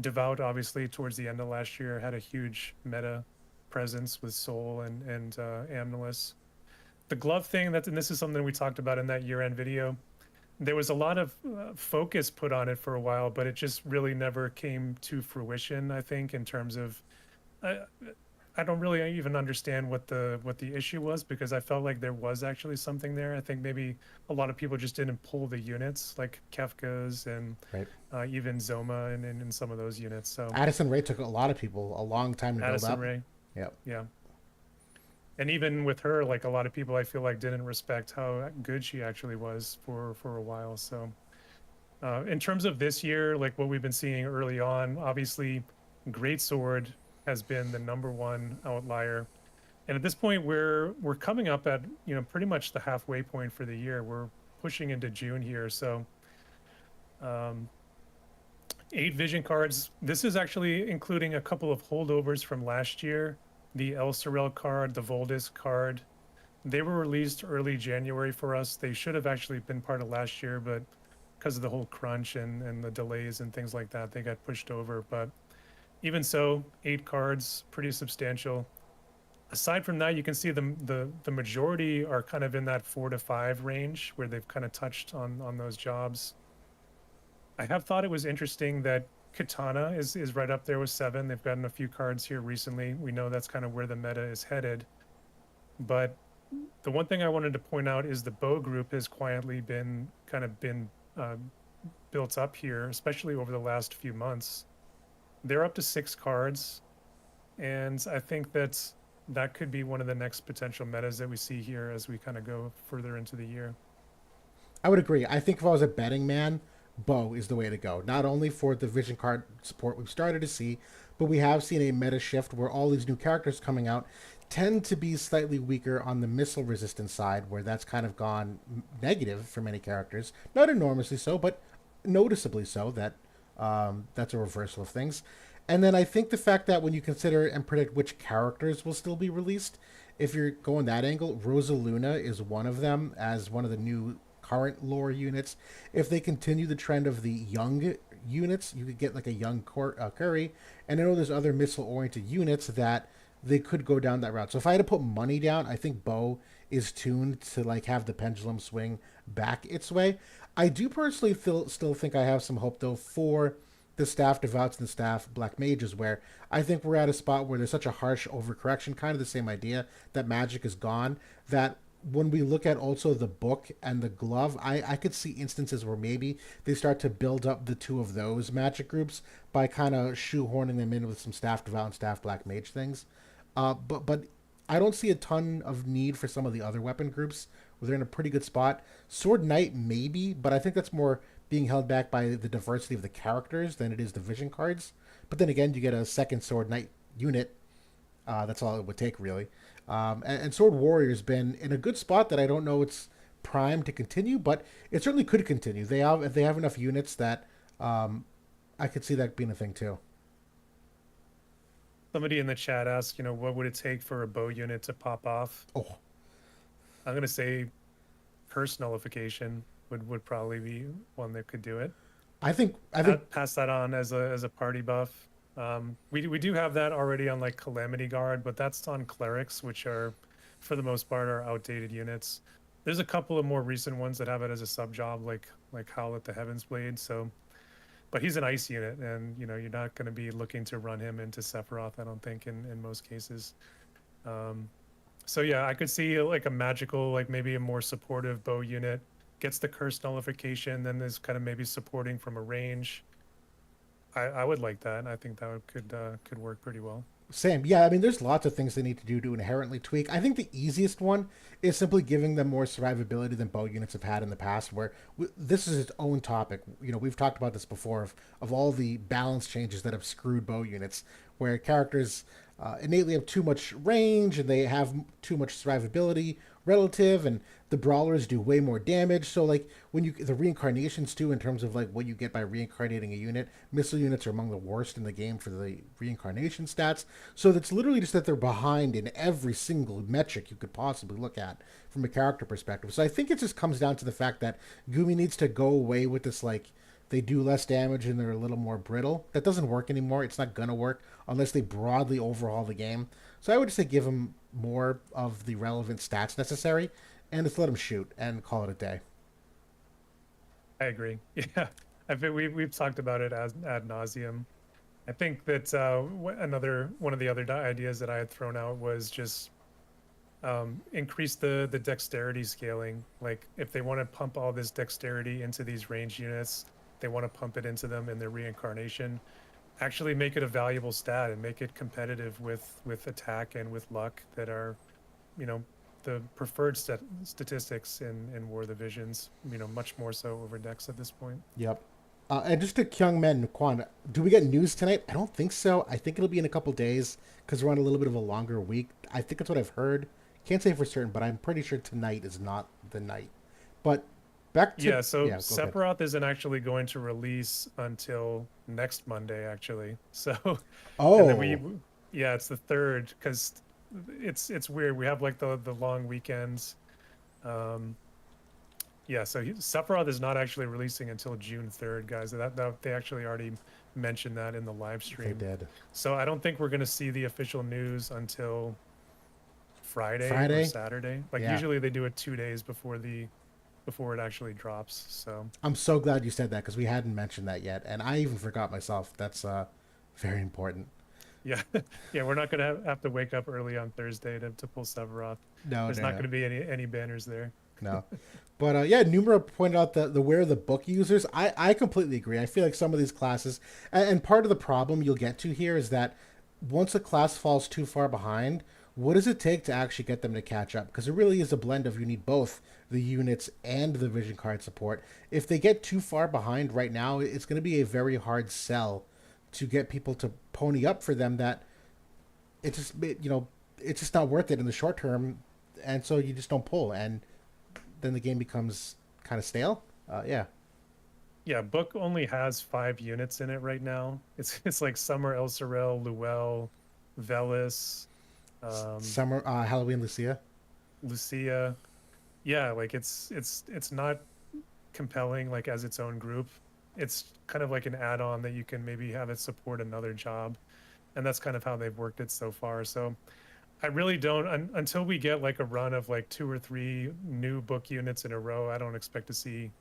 Devout, obviously, towards the end of last year, had a huge meta presence with Soul and Amnelis. The glove thing, and this is something we talked about in that year-end video. There was a lot of focus put on it for a while, but it just really never came to fruition, I think, in terms of I don't really even understand what the issue was, because I felt like there was actually something there. I think maybe a lot of people just didn't pull the units like Kefka's and Right. Even Zoma and in some of those units. So Addison Ray took a lot of people a long time to build Addison up. Ray, Yep. yeah. And even with her, like a lot of people I feel like didn't respect how good she actually was for a while. So in terms of this year, like what we've been seeing early on, obviously Greatsword has been the #1 outlier. And at this point, we're coming up at pretty much the halfway point for the year. We're pushing into June here, so 8 vision cards. This is actually including a couple of holdovers from last year. The El Sorel card, the Voldis card. They were released early January for us. They should have actually been part of last year, but because of the whole crunch and the delays and things like that, they got pushed over. But even so, 8 cards, pretty substantial. Aside from that, you can see the majority are kind of in that 4 to 5 range where they've kind of touched on those jobs. I have thought it was interesting that Katana is right up there with 7. They've gotten a few cards here recently. We know that's kind of where the meta is headed. But the one thing I wanted to point out is the bow group has quietly been built up here, especially over the last few months. They're up to 6 cards, and I think that could be one of the next potential metas that we see here as we kind of go further into the year. I would agree. I think if I was a betting man, bow is the way to go. Not only for the vision card support we've started to see, but we have seen a meta shift where all these new characters coming out tend to be slightly weaker on the missile resistance side, where that's kind of gone negative for many characters. Not enormously so, but noticeably so. That's a reversal of things. And then I think the fact that when you consider and predict which characters will still be released, if you're going that angle, Rosa Luna is one of them as one of the new current lore units. If they continue the trend of the young units, you could get like a young Curry. And I know there's other missile-oriented units that they could go down that route. So if I had to put money down, I think Bow is tuned to like have the pendulum swing back its way. I do personally still think I have some hope though for the staff Devouts and the staff Black Mages, where I think we're at a spot where there's such a harsh overcorrection, kind of the same idea that magic is gone, that when we look at also the book and the glove, I could see instances where maybe they start to build up the two of those magic groups by kind of shoehorning them in with some staff Devout and staff Black Mage things. But I don't see a ton of need for some of the other weapon groups where they're in a pretty good spot. Sword Knight maybe, but I think that's more being held back by the diversity of the characters than it is the vision cards. But then again, you get a second Sword Knight unit. That's all it would take, really. And Sword Warrior's been in a good spot that I don't know it's primed to continue, but it certainly could continue. They have enough units that I could see that being a thing too. Somebody in the chat asked, what would it take for a bow unit to pop off? Oh, I'm gonna say curse nullification would probably be one that could do it. I think Pass that on as a party buff. We do have that already on like Calamity Guard, but that's on clerics, which are for the most part are outdated units. There's a couple of more recent ones that have it as a sub job, like Howl at the Heavens Blade. So, but he's an ice unit, and you're not going to be looking to run him into Sephiroth, I don't think, in most cases. Um, so yeah, I could see like a magical, like maybe a more supportive bow unit gets the curse nullification, then there's kind of maybe supporting from a range. I would like that. I think that could work pretty well. same. Yeah, I mean, there's lots of things they need to do to inherently tweak. I think the easiest one is simply giving them more survivability than bow units have had in the past. Where this is its own topic. We've talked about this before of all the balance changes that have screwed bow units, where characters innately have too much range and they have too much survivability relative, and the brawlers do way more damage. So like when you the reincarnations too, in terms of like what you get by reincarnating a unit, missile units are among the worst in the game for the reincarnation stats. So it's literally just that they're behind in every single metric you could possibly look at from a character perspective. So I think it just comes down to the fact that Gumi needs to go away with this like they do less damage and they're a little more brittle. That doesn't work anymore. It's not gonna work unless they broadly overhaul the game. So I would just say give them more of the relevant stats necessary, and just let them shoot and call it a day. I agree. Yeah, I think we've talked about it as ad nauseum. I think that another one of the other ideas that I had thrown out was just increase the dexterity scaling. Like if they want to pump all this dexterity into these range units, they want to pump it into them in their reincarnation. Actually, make it a valuable stat and make it competitive with attack and with luck that are, you know, the preferred statistics in War of the Visions. Much more so over Dex at this point. Yep. And just to Kyung Men Kwan, do we get news tonight? I don't think so. I think it'll be in a couple days because we're on a little bit of a longer week. I think that's what I've heard. Can't say for certain, but I'm pretty sure tonight is not the night. But back to Yeah, so yeah, go ahead. Sephiroth isn't actually going to release until next Monday, actually. So, and then Oh, yeah, it's the third because it's weird. We have like the long weekends. Um, yeah, so Sephiroth is not actually releasing until June 3rd, guys. That they actually already mentioned that in the live they stream. did. So I don't think we're gonna see the official news until Friday or Friday. Saturday. Like Yeah, usually they do it 2 days before it actually drops. So. I'm so glad you said that because we hadn't mentioned that yet, and I even forgot myself. That's very important. Yeah, yeah, we're not gonna have to wake up early on Thursday to pull Sephiroth. No, There's no, not no, gonna be any banners there. no. But yeah, Numero pointed out the where the book users. I completely agree. I feel like some of these classes, and part of the problem you'll get to here is that once a class falls too far behind, what does it take to actually get them to catch up? Because it really is a blend of you need both the units and the vision card support. If they get too far behind right now, it's going to be a very hard sell to get people to pony up for them. That it just it's just not worth it in the short term, and so you just don't pull and then the game becomes kind of stale. Yeah. Yeah, book only has 5 units in it right now. It's like Summer, El Sorel, Luel, Velis, um, Summer, Halloween, Lucia. Lucia. Yeah, like it's not compelling like as its own group. It's kind of like an add-on that you can maybe have it support another job, and that's kind of how they've worked it so far. So I really don't until we get like a run of like 2 or 3 new book units in a row. I don't expect to see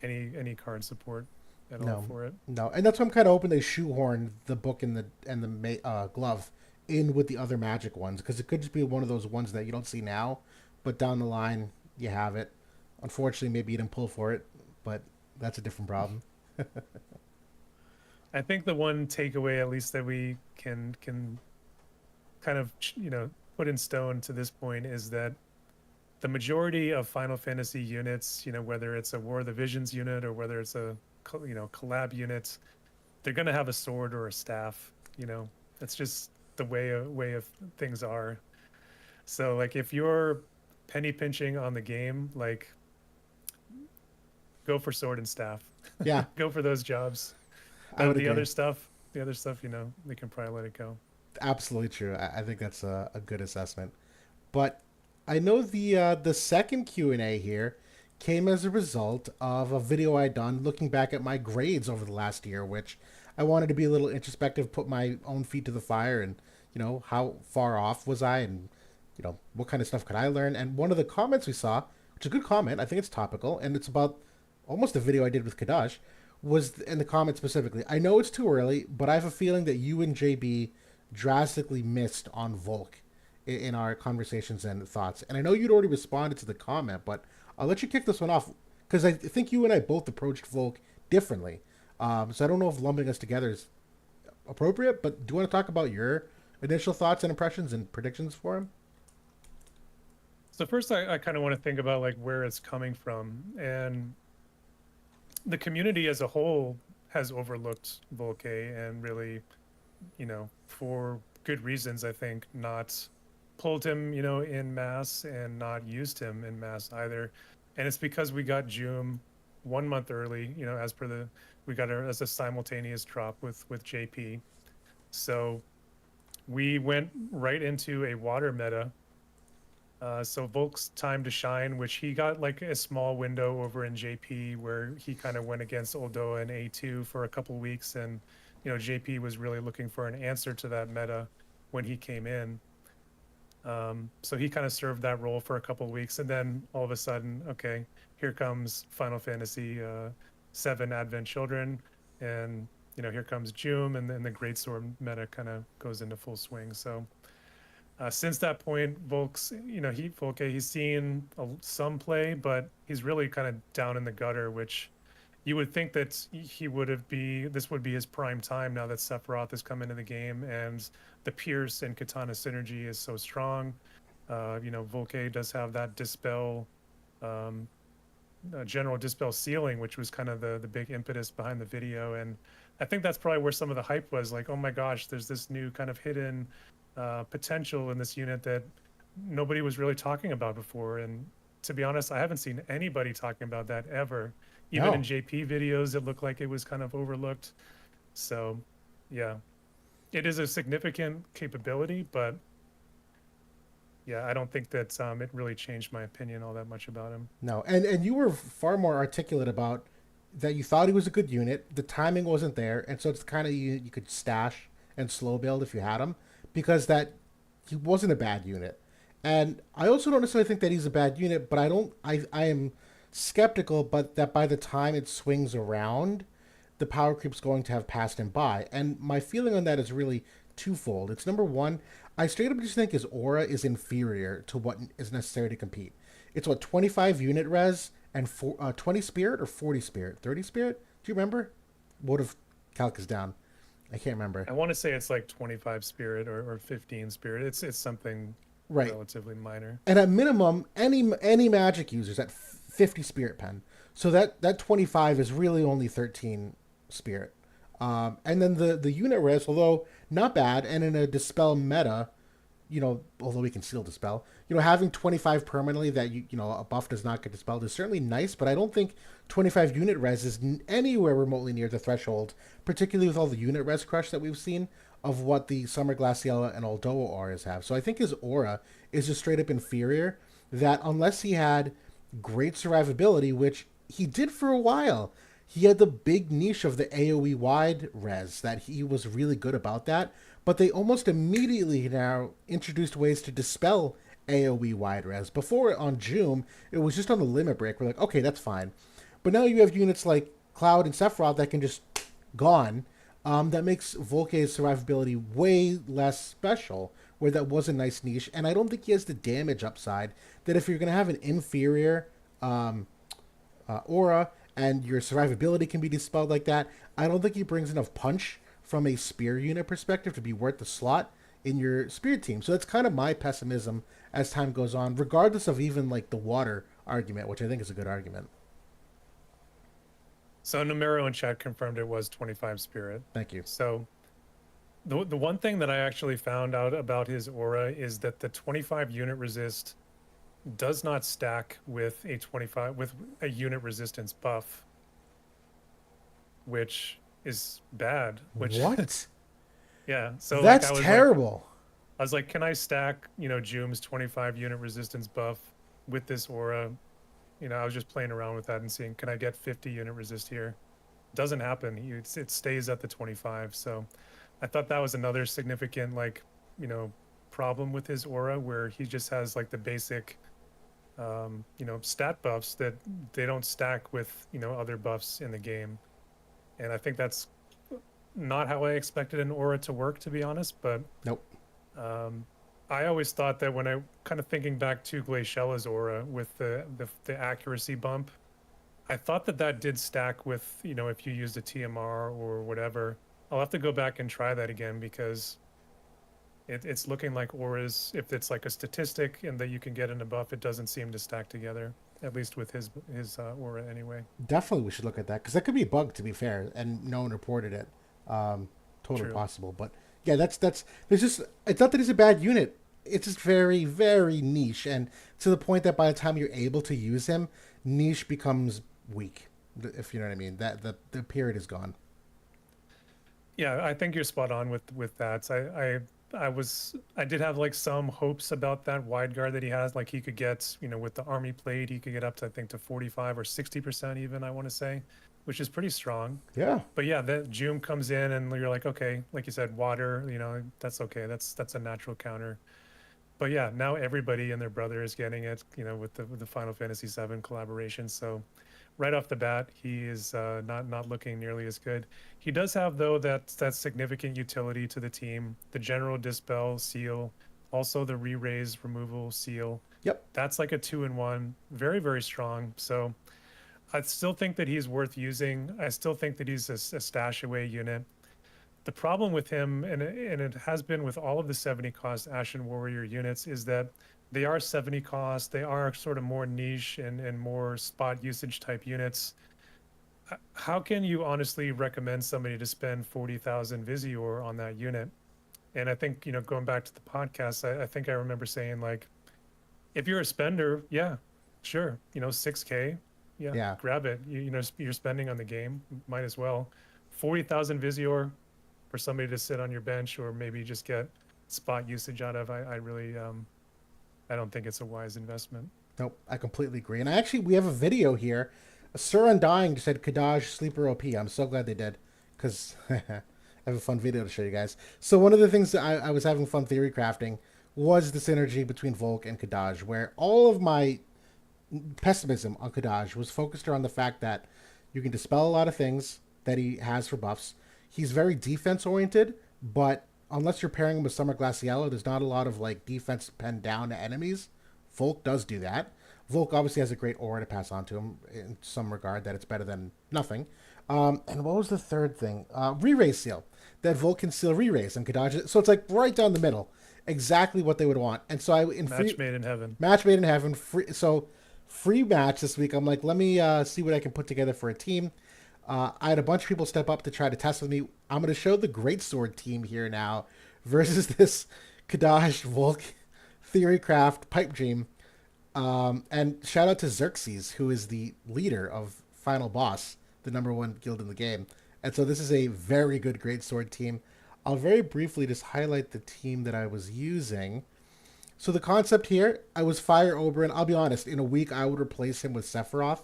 any card support at all No, for it. no, and that's why I'm kind of hoping they shoehorn the book and the glove in with the other magic ones because it could just be one of those ones that you don't see now, but down the line you have it. Unfortunately, maybe you didn't pull for it, but that's a different problem. I think the one takeaway, at least that we can kind of put in stone to this point, is that the majority of Final Fantasy units, whether it's a War of the Visions unit or whether it's a collab unit, they're gonna have a sword or a staff. That's just the way of things are. So like if you're penny pinching on the game, like go for sword and staff. Yeah, Go for those jobs. I would The agree. other stuff, you know, they can probably let it go. Absolutely true. I think that's a good assessment. But I know the second Q&A here came as a result of a video I done looking back at my grades over the last year, which I wanted to be a little introspective, put my own feet to the fire, and how far off was I, and what kind of stuff could I learn. And one of the comments we saw, which is a good comment, I think it's topical, and it's about almost a video I did with Kadaj, was in the comment specifically. I know it's too early, but I have a feeling that you and JB drastically missed on Volk in our conversations and thoughts. And I know you'd already responded to the comment, but I'll let you kick this one off because I think you and I both approached Volk differently. So I don't know if lumping us together is appropriate, but do you want to talk about your initial thoughts and impressions and predictions for him? So first, I kind of want to think about like where it's coming from, and the community as a whole has overlooked Volke and really, you know, for good reasons, I think, not pulled him, you know, in mass and not used him in mass either. And it's because we got Joom 1 month early, you know, as per we got it as a simultaneous drop with JP. So we went right into a water meta. So Volk's time to shine, which he got like a small window over in JP where he kind of went against Oldoa and A2 for a couple weeks, and you know JP was really looking for an answer to that meta when he came in. So he kind of served that role for a couple weeks, and then all of a sudden, okay, here comes Final Fantasy 7 Advent Children, and you know here comes Joom, and then the Greatsword meta kind of goes into full swing. So. Since that point, Volk's, you know, Volke, he's seen some play, but he's really kind of down in the gutter, which you would think that this would be his prime time now that Sephiroth has come into the game and the Pierce and Katana synergy is so strong. You know, Volke does have that dispel, general dispel ceiling, which was kind of the big impetus behind the video. And I think that's probably where some of the hype was like, oh my gosh, there's this new kind of hidden potential in this unit that nobody was really talking about before. And to be honest, I haven't seen anybody talking about that ever. Even in No. JP videos, it looked like it was kind of overlooked. So, yeah, it is a significant capability, but yeah, I don't think that it really changed my opinion all that much about him. No. And you were far more articulate about that you thought he was a good unit. The timing wasn't there, and so it's kind of you could stash and slow build if you had him because that he wasn't a bad unit. And I also don't necessarily think that he's a bad unit, but I am skeptical but that by the time it swings around, the power creep's going to have passed him by. And my feeling on that is really twofold. It's number one, I straight up just think his aura is inferior to what is necessary to compete. It's what 25 unit res and 20 spirit or 40 spirit, 30 spirit. Do you remember? What if calc is down? I can't remember. I want to say it's like 25 spirit or 15 spirit. It's something Right. relatively minor. And at minimum, any magic users at 50 spirit pen. So that 25 is really only 13 spirit. And then the unit res, although not bad, and in a dispel meta, although we can still dispel, having 25 permanently that a buff does not get dispelled is certainly nice, but I don't think 25 unit res is anywhere remotely near the threshold, particularly with all the unit res crush that we've seen of what the Summer Glaciella and Aldoa auras have. So I think his aura is just straight up inferior. That unless he had great survivability, which he did for a while, he had the big niche of the AoE wide res that he was really good about that. But they almost immediately now introduced ways to dispel AoE wide res. Before on Joom, it was just on the limit break. We're like, okay, that's fine. But now you have units like Cloud and Sephiroth that can just gone. That makes Volke's survivability way less special, where that was a nice niche. And I don't think he has the damage upside that if you're going to have an inferior aura and your survivability can be dispelled like that, I don't think he brings enough punch from a spear unit perspective to be worth the slot in your spear team. So that's kind of my pessimism as time goes on, regardless of even like the water argument, which I think is a good argument. So Numero in chat confirmed it was 25 spirit. Thank you. So the one thing that I actually found out about his aura is that the 25 unit resist does not stack with a 25 with a unit resistance buff, which is bad, which What? yeah. So like That's terrible. I was like, can I stack, Joom's 25 unit resistance buff with this aura? I was just playing around with that and seeing, can I get 50 unit resist here? Doesn't happen. It stays at the 25. So I thought that was another significant, like, you know, problem with his aura where he just has like the basic, stat buffs that they don't stack with, other buffs in the game. And I think that's not how I expected an aura to work, to be honest. But Nope. um, I always thought that when I kind of thinking back to Glaciela's aura with the accuracy bump, I thought that that did stack with, if you used a TMR or whatever. I'll have to go back and try that again because it's looking like auras, if it's like a statistic and that you can get in a buff, it doesn't seem to stack together, at least with his aura anyway. Definitely, we should look at that because that could be a bug, to be fair, and no one reported it. Totally True. possible, but yeah, that's. There's just. It's not that he's a bad unit. It's just very, very niche, and to the point that by the time you're able to use him, niche becomes weak. If you know what I mean, that the period is gone. Yeah, I think you're spot on with that. I did have like some hopes about that wide guard that he has. Like he could get, with the army plate, he could get up to I think to 45 or 60% even, I want to say, which is pretty strong. Yeah, But yeah, that Joom comes in and you're like, okay, like you said, water, that's okay. That's a natural counter. But yeah, now everybody and their brother is getting it, with the Final Fantasy VII collaboration. So right off the bat, he is not looking nearly as good. He does have though that significant utility to the team, the general dispel seal, also the re-raise removal seal. yep, That's like a 2-in-1, very very strong. So I still think that he's worth using. I still think that he's a stash away unit. The problem with him, and it has been with all of the 70 cost Ashen Warrior units, is that they are 70 cost. They are sort of more niche and more spot usage type units. How can you honestly recommend somebody to spend 40,000 Visior on that unit? And I think, going back to the podcast, I think I remember saying, like, if you're a spender, yeah, sure, 6K, yeah, yeah. grab it. You're spending on the game, might as well. 40,000 Visior for somebody to sit on your bench or maybe just get spot usage out of, I really I don't think it's a wise investment. Nope, I completely agree. And actually, we have a video here. Sir Undying said Kadaj Sleeper OP. I'm so glad they did because I have a fun video to show you guys. So one of the things that I was having fun theory crafting was the synergy between Volk and Kadaj, where all of my pessimism on Kadaj was focused around the fact that you can dispel a lot of things that he has for buffs. He's very defense oriented, but unless you're pairing him with Summer Glaciella, there's not a lot of like defense pen down to enemies. Volk does do that. Volk obviously has a great aura to pass on to him in some regard that it's better than nothing. And what was the third thing? Re-raise seal. That Volk can seal re-raise and Kadaj. So it's like right down the middle. Exactly what they would want. And so I in free Match made in heaven. match made in heaven. Free match this week. I'm like, let me see what I can put together for a team. I had a bunch of people step up to try to test with me. I'm going to show the Greatsword team here now versus this Kadaj Volk Theorycraft Pipe Dream. And shout out to Xerxes, who is the leader of Final Boss, the number one guild in the game. And so this is a very good Greatsword team. I'll very briefly just highlight the team that I was using. So the concept here, I was Fire Oberyn. I'll be honest, in a week I would replace him with Sephiroth.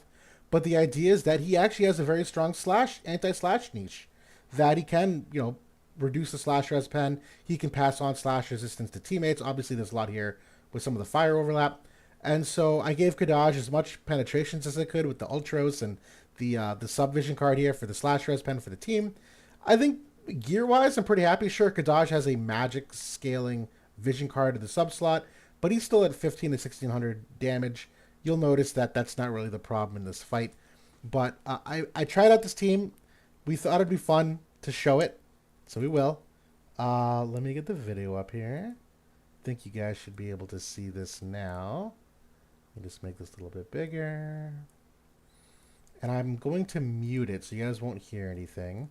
But the idea is that he actually has a very strong anti-slash niche. That he can, reduce the slash res pen. He can pass on slash resistance to teammates. Obviously, there's a lot here with some of the fire overlap. And so I gave Kadaj as much penetrations as I could with the Ultros and the subvision card here for the slash res pen for the team. I think gear-wise, I'm pretty happy. Sure, Kadaj has a magic scaling vision card to the sub slot, but he's still at 15 to 1600 damage. You'll notice that that's not really the problem in this fight. But I tried out this team. We thought it'd be fun to show it, so we will. Let me get the video up here. I think you guys should be able to see this now. Let me just make this a little bit bigger. And I'm going to mute it so you guys won't hear anything.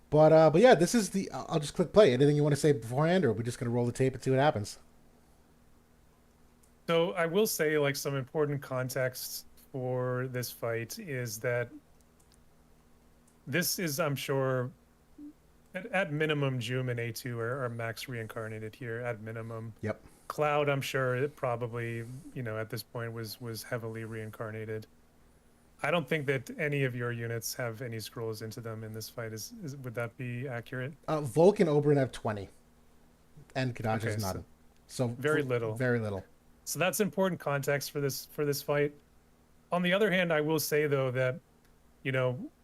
But yeah, this is the. I'll just click play. Anything you want to say beforehand, or are we just going to roll the tape and see what happens? So I will say, like, some important context for this fight is that this is, I'm sure, at minimum, Jum and A2 are max reincarnated here at minimum. Yep. Cloud, I'm sure it probably, at this point was heavily reincarnated. I don't think that any of your units have any scrolls into them in this fight. Would that be accurate? Volke and Oberyn have 20, and Kadaj has Okay, so none. So very little. Very little. So that's important context for this fight. On the other hand, I will say though that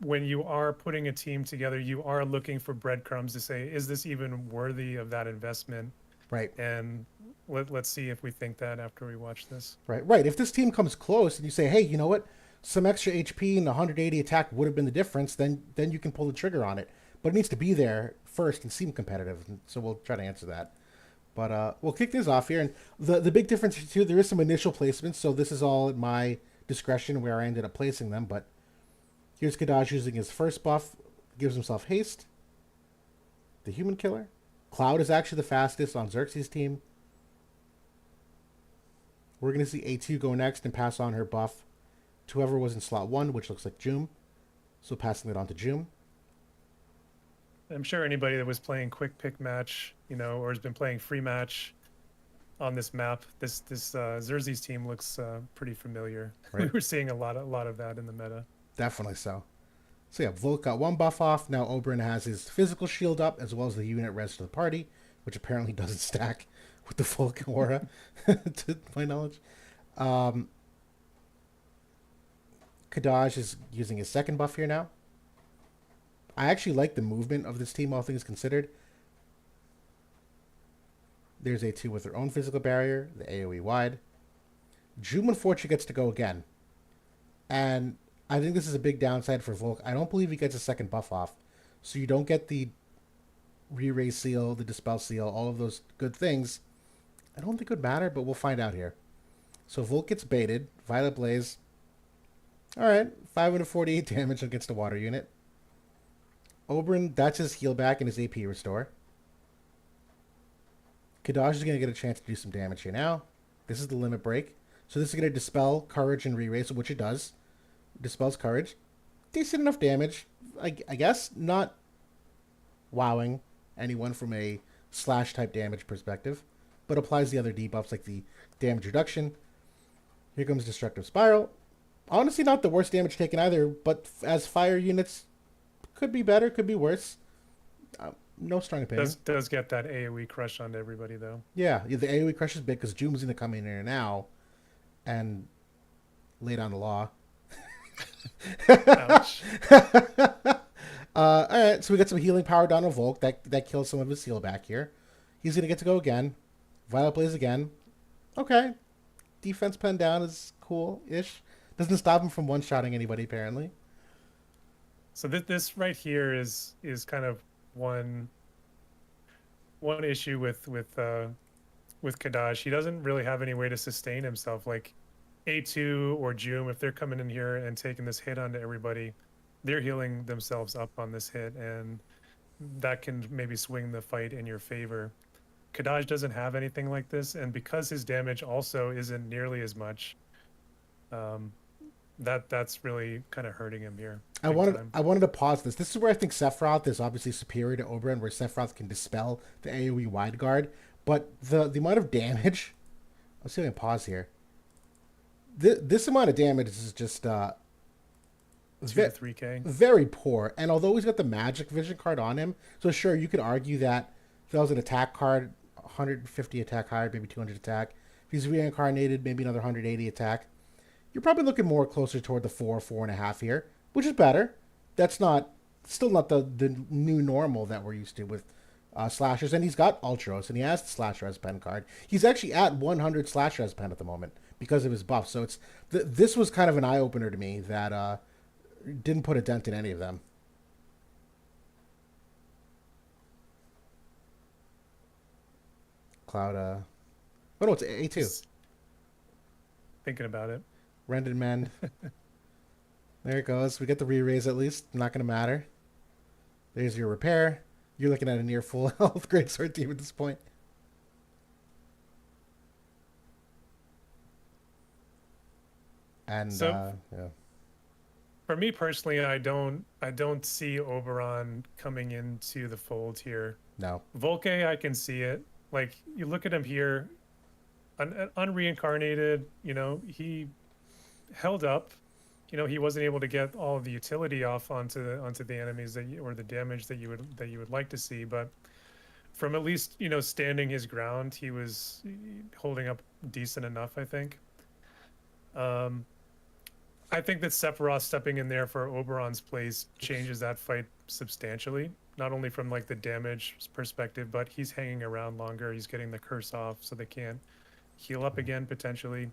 when you are putting a team together, you are looking for breadcrumbs to say, is this even worthy of that investment? Right. And let's see if we think that after we watch this. Right. If this team comes close and you say, hey, you know what? Some extra HP and 180 attack would have been the difference, then you can pull the trigger on it. But it needs to be there first and seem competitive. So we'll try to answer that. But we'll kick this off here. And the big difference, too, there is some initial placements. So this is all at my discretion where I ended up placing them. But here's Kadaj using his first buff. Gives himself haste. The human killer. Cloud is actually the fastest on Xerxes' team. We're going to see A2 go next and pass on her buff to whoever was in slot 1, which looks like Jum. So passing it on to Jum. I'm sure anybody that was playing quick pick match, or has been playing free match on this map, this Xerxes team looks pretty familiar. Right. We were seeing a lot of that in the meta. Definitely so. So yeah, Volk got one buff off. Now Oberyn has his physical shield up as well as the unit res to the party, which apparently doesn't stack with the Volk aura, to my knowledge. Kadaj is using his second buff here now. I actually like the movement of this team, all things considered. There's A2 with her own physical barrier, the AoE wide. Jum unfortunately gets to go again. And I think this is a big downside for Volk. I don't believe he gets a second buff off. So you don't get the re-raise seal, the dispel seal, all of those good things. I don't think it would matter, but we'll find out here. So Volk gets baited. Violet Blaze. Alright, 548 damage against the water unit. Oberyn, that's his heal back and his AP restore. Kadaj is going to get a chance to do some damage here now. This is the limit break. So this is going to dispel courage and re-raise, which it does. Dispels courage. Decent enough damage. I guess not wowing anyone from a slash type damage perspective, but applies the other debuffs like the damage reduction. Here comes Destructive Spiral. Honestly, not the worst damage taken either, but as fire units, could be better, could be worse. No strong opinion. Does get that AoE crush onto everybody, though. Yeah, the AoE crush is big because Jum's going to come in here now and lay down the law. Ouch. All right, so we got some healing power down on Volk. That kills some of his heal back here. He's going to get to go again. Violet Blaze again. Okay. Defense pen down is cool-ish. Doesn't stop him from one-shotting anybody, apparently. So this right here is kind of one issue with Kadaj. He doesn't really have any way to sustain himself. Like A2 or Jum, if they're coming in here and taking this hit onto everybody, they're healing themselves up on this hit, and that can maybe swing the fight in your favor. Kadaj doesn't have anything like this, and because his damage also isn't nearly as much, that's really kind of hurting him here. I wanted to pause this. This is where I think Sephiroth is obviously superior to Oberyn, where Sephiroth can dispel the AoE wide guard, but the amount of damage. Let's see if I can pause here. This amount of damage is just 2 to 3K. Very poor. And although he's got the magic vision card on him, so sure, you could argue that if that was an attack card, 150 attack higher, maybe 200 attack. If he's reincarnated, maybe another 180 attack. You're probably looking more closer toward the 4.5 here, which is better. That's still not the new normal that we're used to with slashers. And he's got Ultros, and he has the slash res pen card. He's actually at 100 slash res pen at the moment because of his buff. So this was kind of an eye opener to me that didn't put a dent in any of them. Cloud. Oh no, it's A2. Thinking about it. Rend and mend. There it goes. We get the re-raise at least. Not going to matter. There's your repair. You're looking at a near full health Greatsword team at this point. And, so, yeah. For me personally, I don't see Oberon coming into the fold here. No. Volke, I can see it. Like you look at him here, unreincarnated, he held up. He wasn't able to get all of the utility off onto the enemies or the damage that you would like to see, but from at least, standing his ground, he was holding up decent enough, I think. Um, I think that Sephiroth stepping in there for Oberon's place changes that fight substantially. Not only from like the damage perspective, but he's hanging around longer. He's getting the curse off, so they can't heal up again potentially.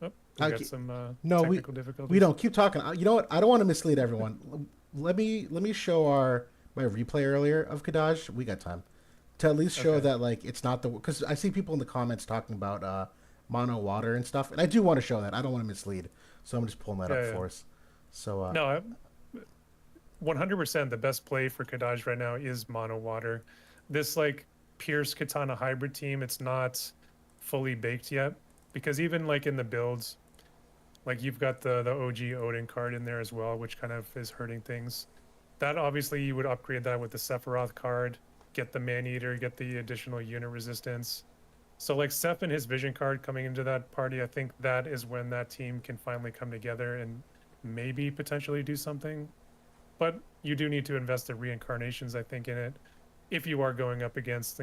Oh, we got some No, technical we difficulties. don't keep talking. You know what? I don't want to mislead everyone. Let me show my replay earlier of Kadaj. We got time to at least show Okay. that like it's not the because I see people in the comments talking about MonoWater and stuff, and I do want to show that. I don't want to mislead, so I'm just pulling that up Yeah, yeah. for us. So No, 100% the best play for Kadaj right now is MonoWater. This like Pierce Katana hybrid team, it's not fully baked yet because even like in the builds, like you've got the OG Odin card in there as well, which kind of is hurting things. That obviously you would upgrade that with the Sephiroth card, get the Man Eater, get the additional unit resistance. So like Seph and his vision card coming into that party, I think that is when that team can finally come together and maybe potentially do something. But you do need to invest the reincarnations, I think, in it if you are going up against,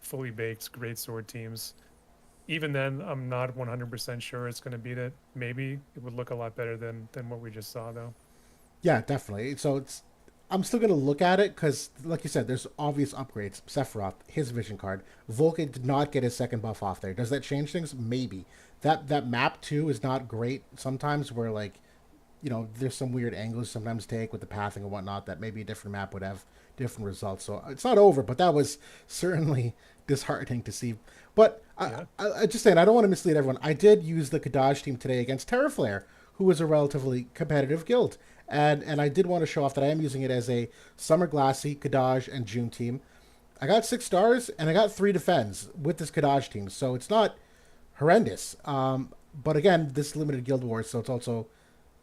fully baked Greatsword teams. Even then, I'm not 100% sure it's going to beat it. Maybe it would look a lot better than what we just saw, though. yeah, definitely. So I'm still gonna look at it because, like you said, there's obvious upgrades. Sephiroth, his vision card. Volke did not get his second buff off there. Does that change things? Maybe. That map too is not great sometimes. Where like there's some weird angles sometimes take with the pathing and whatnot that maybe a different map would have different results. So it's not over, but that was certainly disheartening to see. But Yeah. I just saying, I don't want to mislead everyone. I did use the Kadaj team today against Terraflare, who was a relatively competitive guild. And I did want to show off that I am using it as a Summer Glassy, Kadaj, and June team. I got 6 stars and I got 3 defends with this Kadaj team, so it's not horrendous. But again, this is limited Guild Wars, so it's also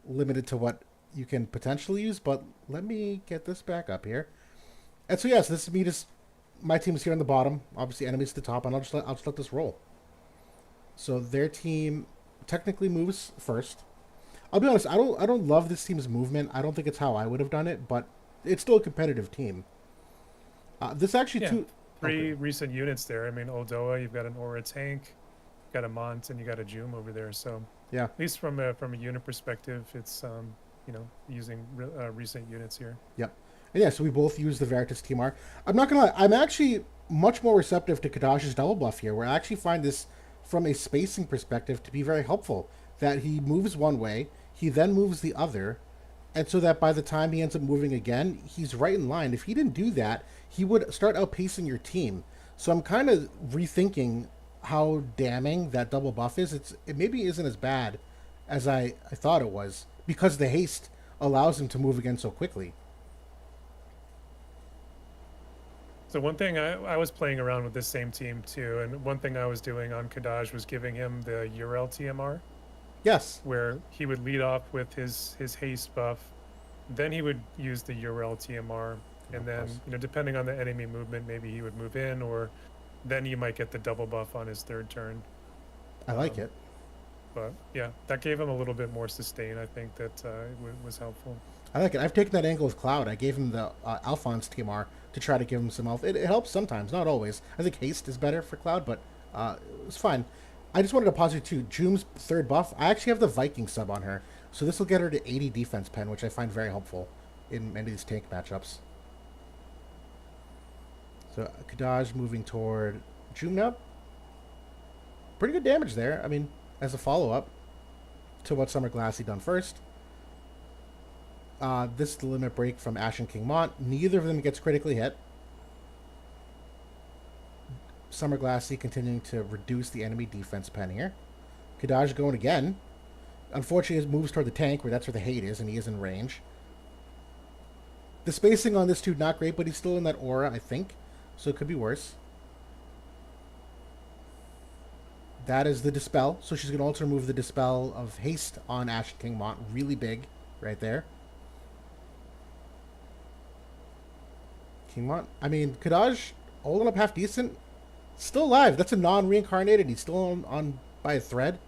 limited to what you can potentially use. But let me get this back up here. And so yes, this is me just my team's here on the bottom. Obviously, enemies at the top, and I'll just let this roll. So their team technically moves first. I'll be honest, I don't love this team's movement. I don't think it's how I would have done it, but it's still a competitive team. This actually Yeah. too. Three Okay. recent units there. I mean, Oldoa, you've got an Aura tank, you've got a Mont, and you got a Joom over there. So Yeah. at least from a unit perspective, it's using recent units here. Yep. And yeah, so we both use the Veritas TMR. I'm not gonna lie, I'm actually much more receptive to Kadash's double buff here, where I actually find this from a spacing perspective to be very helpful. That he moves one way, he then moves the other, and so that by the time he ends up moving again, he's right in line. If he didn't do that, he would start outpacing your team. So I'm kind of rethinking how damning that double buff is. It maybe isn't as bad as I thought it was because the haste allows him to move again so quickly. So one thing I was playing around with this same team too, and one thing I was doing on Kadaj was giving him the URL TMR, Yes. where he would lead off with his haste buff, then he would use the URL TMR, and then depending on the enemy movement, maybe he would move in, or then you might get the double buff on his third turn. I like Um, it. but yeah, that gave him a little bit more sustain. I think that was helpful. I like it. I've taken that angle with Cloud. I gave him the Alphonse TMR to try to give him some health. It helps sometimes, not always. I think haste is better for Cloud, but it's fine. I just wanted to pause you too. Joom's third buff. I actually have the Viking sub on her, so this will get her to 80 defense pen, which I find very helpful in many of these tank matchups. So Kadaj moving toward Joom now. Pretty good damage there. I mean, as a follow up to what Summer Glassy done first. This is the limit break from Ashen King Mont. Neither of them gets critically hit. Summer Glassy continuing to reduce the enemy defense pen here. Kadaj going again. Unfortunately, his moves toward the tank, where that's where the hate is, and he is in range. The spacing on this dude not great, but he's still in that aura, I think. So it could be worse. That is the Dispel. So she's going to also remove the Dispel of Haste on Ashen King Mont. Really big right there. King Mont. I mean, Kadaj holding up half decent. Still alive. That's a non-reincarnated. He's still on by a thread.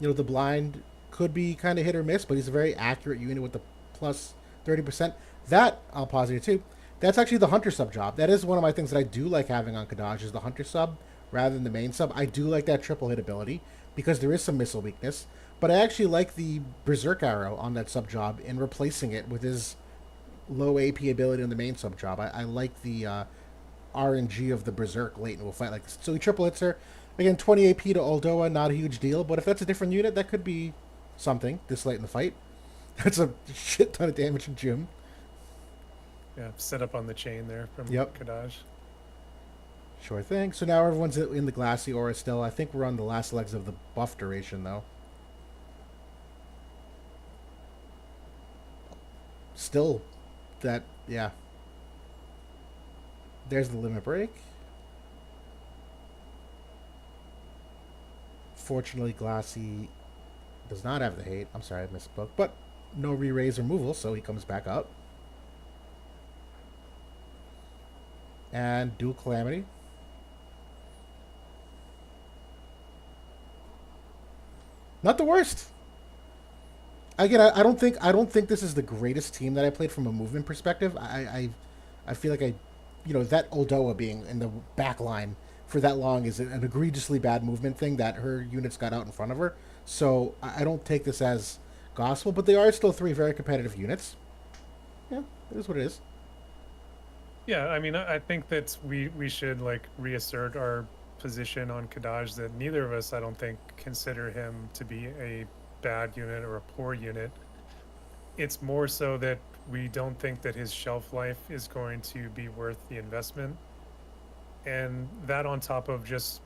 You know, the blind could be kind of hit or miss, but he's a very accurate unit with the plus 30%. That, I'll pause here too. That's actually the Hunter sub job. That is one of my things that I do like having on Kadaj is the Hunter sub rather than the main sub. I do like that triple hit ability because there is some missile weakness. But I actually like the Berserk Arrow on that sub job in replacing it with his low AP ability on the main sub job. I like the RNG of the Berserk late in a fight like this. So he triple hits her. Again, 20 AP to Aldoa, not a huge deal, but if that's a different unit, that could be something this late in the fight. That's a shit ton of damage from Jim. Yeah, set up on the chain there from Kadaj. Sure thing. So now everyone's in the Glassy Aura still. I think we're on the last legs of the buff duration, though. Still, that, yeah. There's the limit break. Fortunately, Glassy does not have the hate. I'm sorry, I misspoke. But no re-raise removal, so he comes back up. And dual Calamity. Not the worst. Again, I don't think this is the greatest team that I played from a movement perspective. I feel like that Oldoa being in the back line for that long is an egregiously bad movement thing that her units got out in front of her. So I don't take this as gospel, but they are still three very competitive units. Yeah, it is what it is. Yeah, I mean, I think that we should reassert our position on Kadaj that neither of us, I don't think, consider him to be a bad unit or a poor unit. It's more so that we don't think that his shelf life is going to be worth the investment. And that on top of just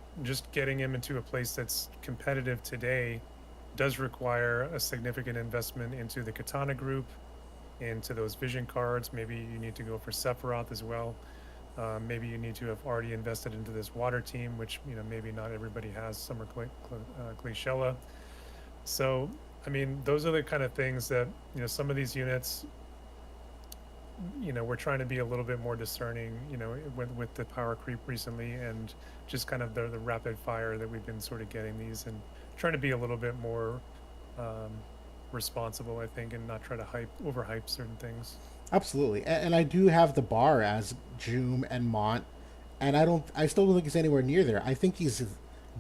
getting him into a place that's competitive today does require a significant investment into the Katana group, into those vision cards. Maybe you need to go for Sephiroth as well. Maybe you need to have already invested into this water team, which maybe not everybody has. Some are Glaciella. So I mean, those are the kind of things that some of these units, we're trying to be a little bit more discerning, with the power creep recently, and just kind of the rapid fire that we've been sort of getting these, and trying to be a little bit more responsible, I think, and not try to overhype certain things. Absolutely, and I do have the bar as Joom and Mont, and I still don't think he's anywhere near there. I think he's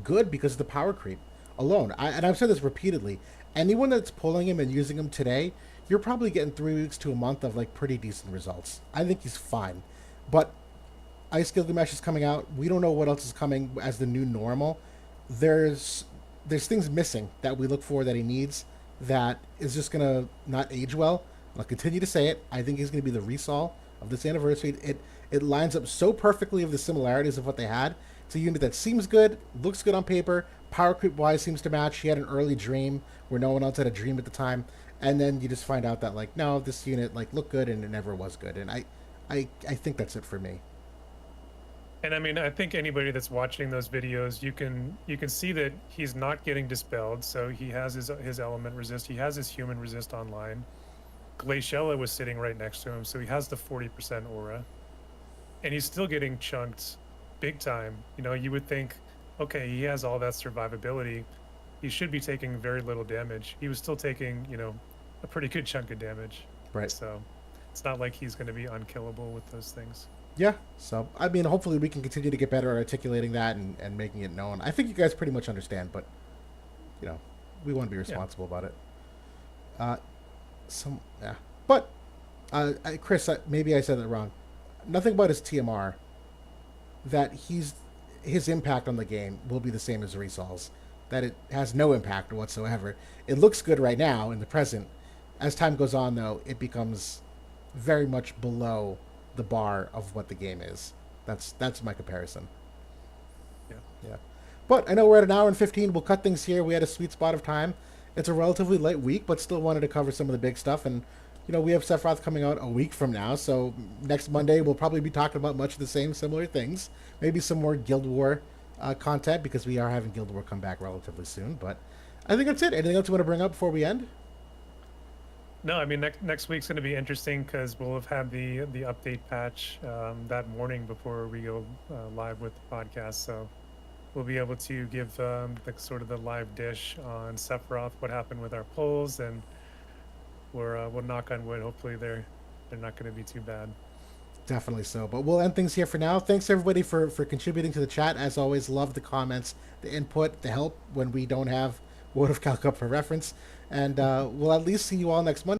good because of the power creep alone. And I've said this repeatedly. Anyone that's pulling him and using him today, you're probably getting 3 weeks to a month of pretty decent results. I think he's fine, but Ice Gilgamesh is coming out. We don't know what else is coming as the new normal. There's things missing that we look for that he needs that is just gonna not age well. I'll continue to say it. I think he's gonna be the Resol of this anniversary. It lines up so perfectly of the similarities of what they had. It's a unit that seems good, looks good on paper, power creep wise seems to match. He had an early dream where no one else had a dream at the time, and then you just find out that no, this unit looked good and it never was good. And I think that's it for me. And I mean, I think anybody that's watching those videos, you can see that he's not getting dispelled. So he has his element resist. He has his human resist online. Glaciella was sitting right next to him, so he has the 40% aura, and he's still getting chunked big time. You would think, okay, he has all that survivability, he should be taking very little damage. He was still taking a pretty good chunk of damage. Right. So it's not like he's going to be unkillable with those things. Yeah, so I mean, hopefully we can continue to get better at articulating that and making it known. I think you guys pretty much understand, but we want to be responsible about it. But Chris, maybe I said it wrong. Nothing about his TMR. That his impact on the game will be the same as Resol's. That it has no impact whatsoever. It looks good right now in the present. As time goes on, though, it becomes very much below the bar of what the game is. That's my comparison. Yeah. But I know we're at 1 hour and 15. We'll cut things here. We had a sweet spot of time. It's a relatively light week, but still wanted to cover some of the big stuff. And we have Sephiroth coming out a week from now, so next Monday we'll probably be talking about much of the same similar things. Maybe some more Guild War content because we are having Guild War come back relatively soon. But I think that's it. Anything else you want to bring up before we end? No, I mean next week's going to be interesting because we'll have had the update patch that morning before we go live with the podcast. So we'll be able to give the sort of the live dish on Sephiroth, what happened with our polls, and we'll knock on wood. Hopefully they're not going to be too bad. Definitely so. But we'll end things here for now. Thanks everybody for contributing to the chat. As always, love the comments, the input, the help when we don't have wotv calc up for reference. And we'll at least see you all next Monday.